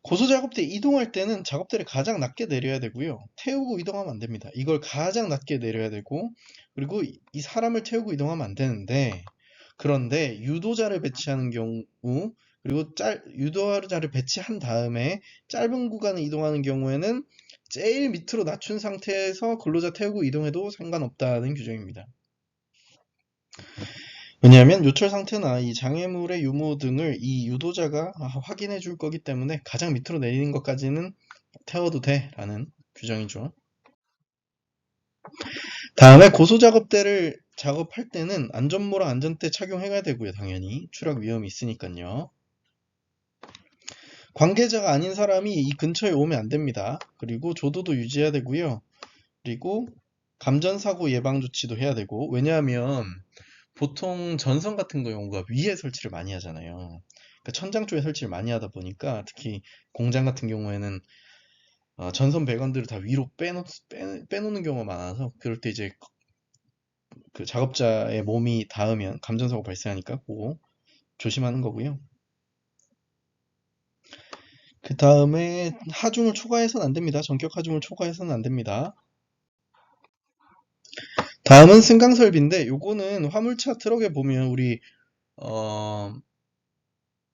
고소작업대 이동할 때는 작업대를 가장 낮게 내려야 되고요. 태우고 이동하면 안 됩니다. 이걸 가장 낮게 내려야 되고 그리고 이 사람을 태우고 이동하면 안 되는데 그런데 유도자를 배치하는 경우 그리고 유도자를 배치한 다음에 짧은 구간을 이동하는 경우에는 제일 밑으로 낮춘 상태에서 근로자 태우고 이동해도 상관없다는 규정입니다. 왜냐하면 요철 상태나 이 장애물의 유무 등을 이 유도자가 확인해 줄 거기 때문에 가장 밑으로 내리는 것까지는 태워도 돼 라는 규정이죠. 다음에 고소작업대를 작업할 때는 안전모랑 안전대 착용해야 되고요. 당연히 추락 위험이 있으니까요. 관계자가 아닌 사람이 이 근처에 오면 안 됩니다. 그리고 조도도 유지해야 되고요. 그리고 감전사고 예방 조치도 해야 되고 왜냐하면 보통 전선 같은 경우가 위에 설치를 많이 하잖아요. 그러니까 천장 쪽에 설치를 많이 하다 보니까 특히 공장 같은 경우에는 전선 배관들을 다 위로 빼놓는 경우가 많아서 그럴 때 이제 그 작업자의 몸이 닿으면 감전사고 발생하니까 그거 조심하는 거고요. 그 다음에 하중을 초과해서는 안 됩니다. 전격 하중을 초과해서는 안 됩니다. 다음은 승강설비인데 요거는 화물차 트럭에 보면 우리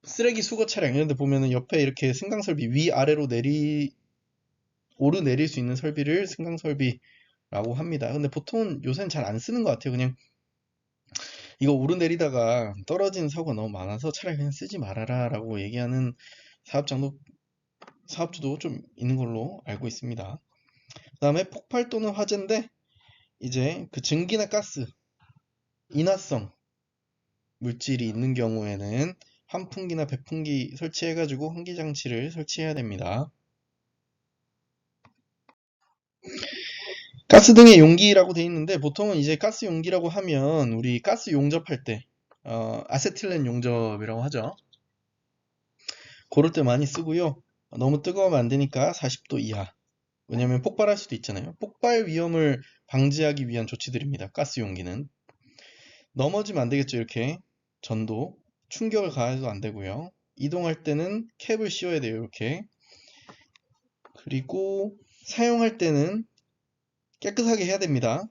쓰레기 수거 차량 이런 데 보면은 옆에 이렇게 승강설비 위아래로 오르내릴 수 있는 설비를 승강설비라고 합니다. 근데 보통은 요새는 잘 안 쓰는 것 같아요. 그냥 이거 오르내리다가 떨어지는 사고가 너무 많아서 차라리 그냥 쓰지 말아라 라고 얘기하는 사업주도 좀 있는 걸로 알고 있습니다. 그 다음에 폭발 또는 화재인데 이제 그 증기나 가스, 인화성 물질이 있는 경우에는 환풍기나 배풍기 설치해가지고 환기장치를 설치해야 됩니다. 가스 등의 용기라고 되어 있는데 보통은 이제 가스 용기라고 하면 우리 가스 용접할 때 아세틸렌 용접이라고 하죠. 그럴 때 많이 쓰고요. 너무 뜨거우면 안 되니까 40도 이하. 왜냐면 폭발할 수도 있잖아요. 폭발 위험을 방지하기 위한 조치들입니다. 가스 용기는. 넘어지면 안 되겠죠. 이렇게 전도. 충격을 가해도 안 되고요. 이동할 때는 캡을 씌워야 돼요. 이렇게. 그리고 사용할 때는 깨끗하게 해야 됩니다.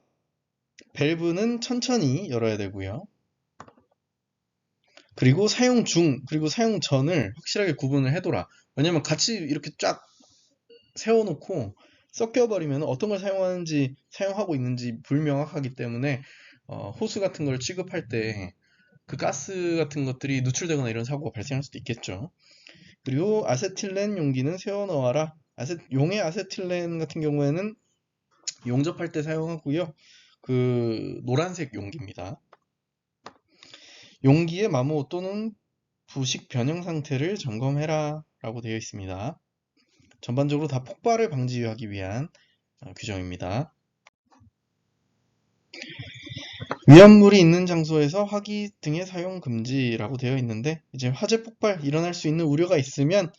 밸브는 천천히 열어야 되고요. 그리고 사용 중, 그리고 사용 전을 확실하게 구분을 해둬라. 왜냐면 같이 이렇게 쫙 세워놓고 섞여버리면 어떤 걸 사용하고 있는지 불명확하기 때문에 호스 같은 걸 취급할 때 그 가스 같은 것들이 누출되거나 이런 사고가 발생할 수도 있겠죠. 그리고 아세틸렌 용기는 세워 넣어라. 용의 아세틸렌 같은 경우에는 용접할 때 사용하고요. 그 노란색 용기입니다. 용기의 마모 또는 부식 변형 상태를 점검해라 라고 되어 있습니다. 전반적으로 다 폭발을 방지하기 위한 규정입니다. 위험물이 있는 장소에서 화기 등의 사용 금지라고 되어 있는데 이제 화재 폭발 일어날 수 있는 우려가 있으면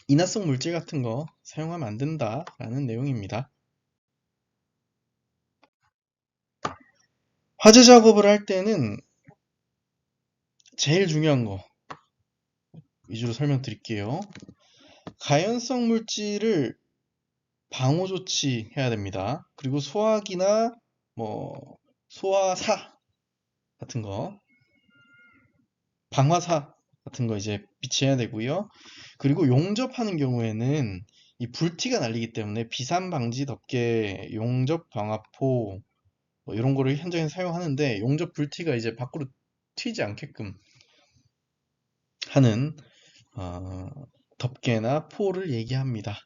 인화성 물질 같은 거 사용하면 안 된다라는 내용입니다. 화재 작업을 할 때는 제일 중요한 거 위주로 설명드릴게요. 가연성 물질을 방호 조치해야 됩니다. 그리고 소화기나 소화사 같은 거, 방화사 같은 거 이제 비치해야 되고요. 그리고 용접하는 경우에는 이 불티가 날리기 때문에 비산 방지 덮개, 용접 방화포 이런 거를 현장에서 사용하는데 용접 불티가 이제 밖으로 튀지 않게끔 하는 덮개나 포를 얘기합니다.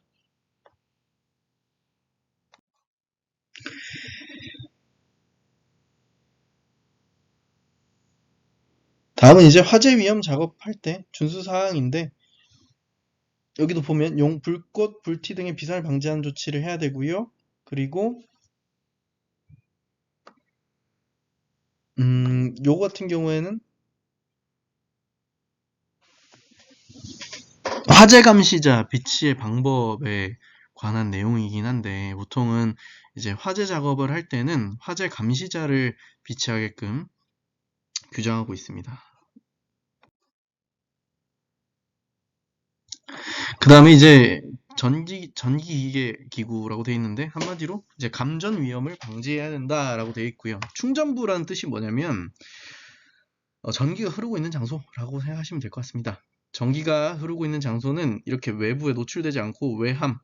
다음은 이제 화재 위험 작업할 때 준수 사항인데 여기도 보면 불꽃, 불티 등의 비산을 방지하는 조치를 해야 되고요. 그리고 요거 같은 경우에는 화재 감시자 비치의 방법에 관한 내용이긴 한데 보통은 이제 화재 작업을 할 때는 화재 감시자를 비치하게끔 규정하고 있습니다. 그 다음에 이제 전기기계 기구라고 되어 있는데 한마디로 이제 감전 위험을 방지해야 된다라고 되어 있고요. 충전부라는 뜻이 뭐냐면 전기가 흐르고 있는 장소라고 생각하시면 될 것 같습니다. 전기가 흐르고 있는 장소는 이렇게 외부에 노출되지 않고 외함을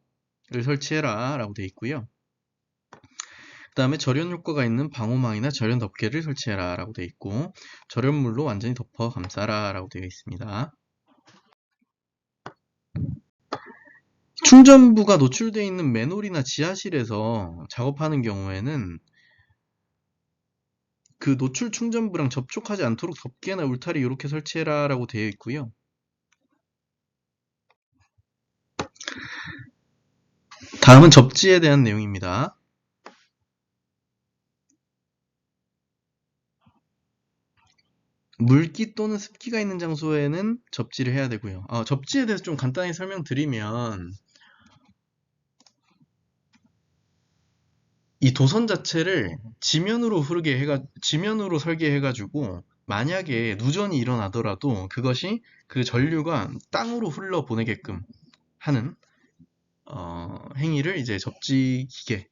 설치해라 라고 되어 있고요. 그 다음에 절연 효과가 있는 방호망이나 절연 덮개를 설치해라 라고 되어 있고 절연물로 완전히 덮어 감싸라 라고 되어 있습니다. 충전부가 노출되어 있는 맨홀이나 지하실에서 작업하는 경우에는 그 노출 충전부랑 접촉하지 않도록 덮개나 울타리 이렇게 설치해라 라고 되어 있고요. 다음은 접지에 대한 내용입니다. 물기 또는 습기가 있는 장소에는 접지를 해야 되고요. 접지에 대해서 좀 간단히 설명드리면 이 도선 자체를 지면으로 설계해가지고 만약에 누전이 일어나더라도 그것이 그 전류가 땅으로 흘러 보내게끔 하는 행위를 이제 접지 기계라고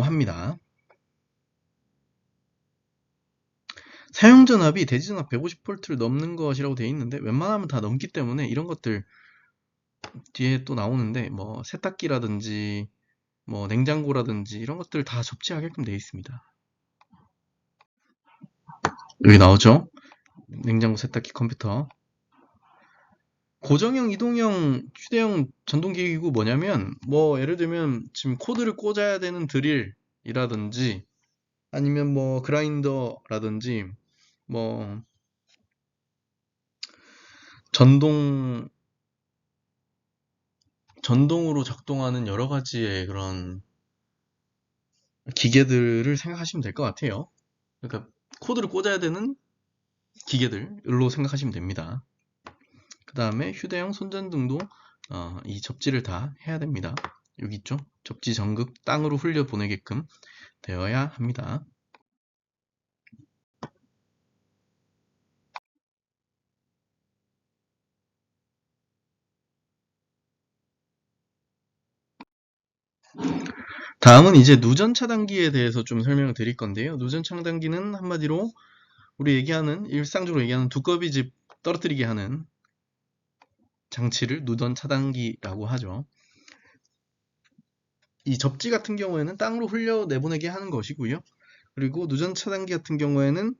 합니다. 사용 전압이 대지 전압 150V를 넘는 것이라고 되어 있는데 웬만하면 다 넘기 때문에 이런 것들 뒤에 또 나오는데 뭐 세탁기라든지 뭐 냉장고라든지 이런 것들 다 접지하게끔 되어 있습니다. 여기 나오죠? 냉장고, 세탁기, 컴퓨터. 고정형, 이동형, 휴대용 전동기기고 뭐냐면 뭐 예를 들면 지금 코드를 꽂아야 되는 드릴이라든지 아니면 뭐 그라인더라든지 뭐 전동으로 작동하는 여러 가지의 그런 기계들을 생각하시면 될 것 같아요. 그러니까 코드를 꽂아야 되는 기계들로 생각하시면 됩니다. 그 다음에 휴대용 손전등도 이 접지를 다 해야 됩니다. 여기 있죠? 접지 전극 땅으로 흘려 보내게끔 되어야 합니다. 다음은 이제 누전 차단기에 대해서 좀 설명을 드릴 건데요. 누전 차단기는 한마디로 우리 일상적으로 얘기하는 두꺼비집 떨어뜨리게 하는 장치를 누전 차단기라고 하죠. 이 접지 같은 경우에는 땅으로 흘려 내보내게 하는 것이고요. 그리고 누전 차단기 같은 경우에는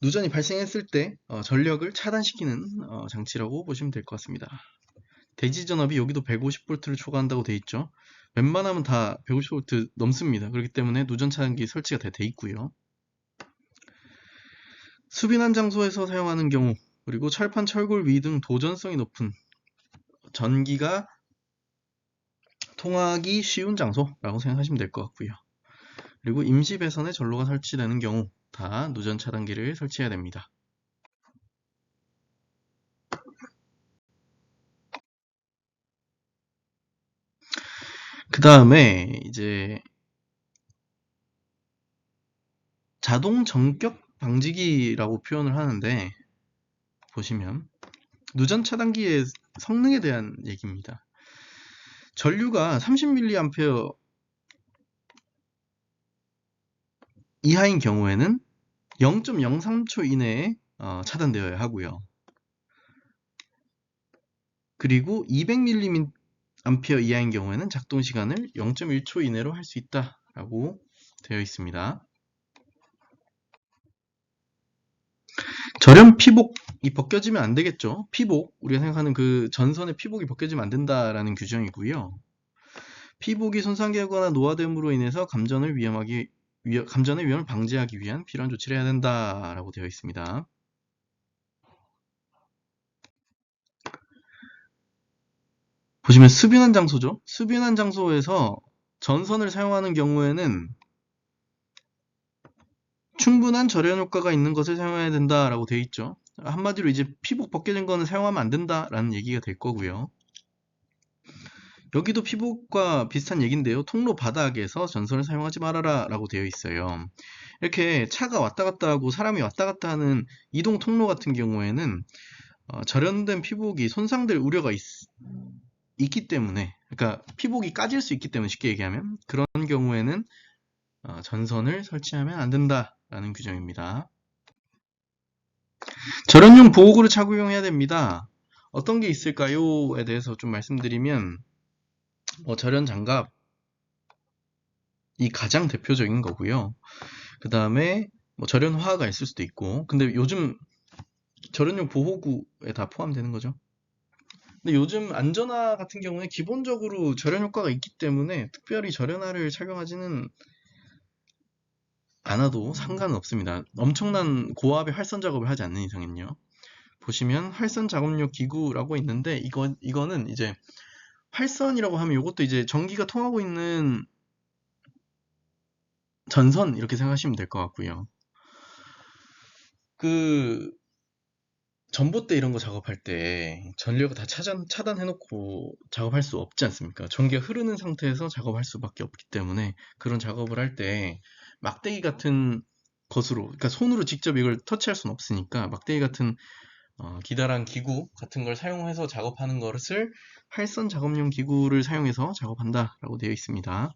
누전이 발생했을 때 전력을 차단시키는 장치라고 보시면 될 것 같습니다. 대지 전압이 여기도 150V를 초과한다고 돼 있죠. 웬만하면 다 150V 넘습니다. 그렇기 때문에 누전 차단기 설치가 다 돼 있고요. 수빈한 장소에서 사용하는 경우 그리고 철판, 철골, 위 등 도전성이 높은 전기가 통하기 쉬운 장소라고 생각하시면 될 것 같고요. 그리고 임시 배선에 전로가 설치되는 경우 다 누전 차단기를 설치해야 됩니다. 그 다음에 이제 자동 전격 방지기라고 표현을 하는데 보시면 누전 차단기의 성능에 대한 얘기입니다. 전류가 30mA 이하인 경우에는 0.03초 이내에 차단되어야 하고요. 그리고 200mA 이하인 경우에는 작동 시간을 0.1초 이내로 할 수 있다라고 되어 있습니다. 절연 피복이 벗겨지면 안 되겠죠. 피복, 우리가 생각하는 그 전선의 피복이 벗겨지면 안 된다라는 규정이고요. 피복이 손상되거나 노화됨으로 인해서 감전의 위험을 방지하기 위한 필요한 조치를 해야 된다라고 되어 있습니다. 보시면 수변한 장소죠. 수변한 장소에서 전선을 사용하는 경우에는 충분한 절연 효과가 있는 것을 사용해야 된다라고 되어 있죠. 한마디로 이제 피복 벗겨진 거는 사용하면 안 된다라는 얘기가 될 거고요. 여기도 피복과 비슷한 얘기인데요. 통로 바닥에서 전선을 사용하지 말아라 라고 되어 있어요. 이렇게 차가 왔다 갔다 하고 사람이 왔다 갔다 하는 이동 통로 같은 경우에는 절연된 피복이 손상될 우려가 있기 때문에, 그러니까 피복이 까질 수 있기 때문에, 쉽게 얘기하면 그런 경우에는 전선을 설치하면 안 된다라는 규정입니다. 절연용 보호구를 착용해야 됩니다. 어떤 게 있을까요?에 대해서 좀 말씀드리면 절연 장갑이 가장 대표적인 거고요. 그 다음에 뭐 절연 화가 있을 수도 있고, 근데 요즘 절연용 보호구에 다 포함되는 거죠. 근데 요즘 안전화 같은 경우에 기본적으로 절연 효과가 있기 때문에 특별히 절연화를 착용하지는 않아도 상관은 없습니다. 엄청난 고압의 활선 작업을 하지 않는 이상은요. 보시면 활선 작업용 기구라고 있는데 이거는 이제 활선이라고 하면 이것도 이제 전기가 통하고 있는 전선 이렇게 생각하시면 될 것 같고요. 그 전봇대 이런 거 작업할 때 전력을 다 차단해놓고 작업할 수 없지 않습니까? 전기가 흐르는 상태에서 작업할 수밖에 없기 때문에 그런 작업을 할 때 막대기 같은 것으로, 그러니까 손으로 직접 이걸 터치할 수는 없으니까 막대기 같은 기다란 기구 같은 걸 사용해서 작업하는 것을 활선 작업용 기구를 사용해서 작업한다라고 되어 있습니다.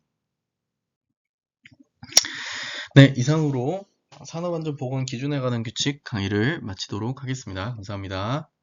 네, 이상으로 산업안전보건 기준에 관한 규칙 강의를 마치도록 하겠습니다. 감사합니다.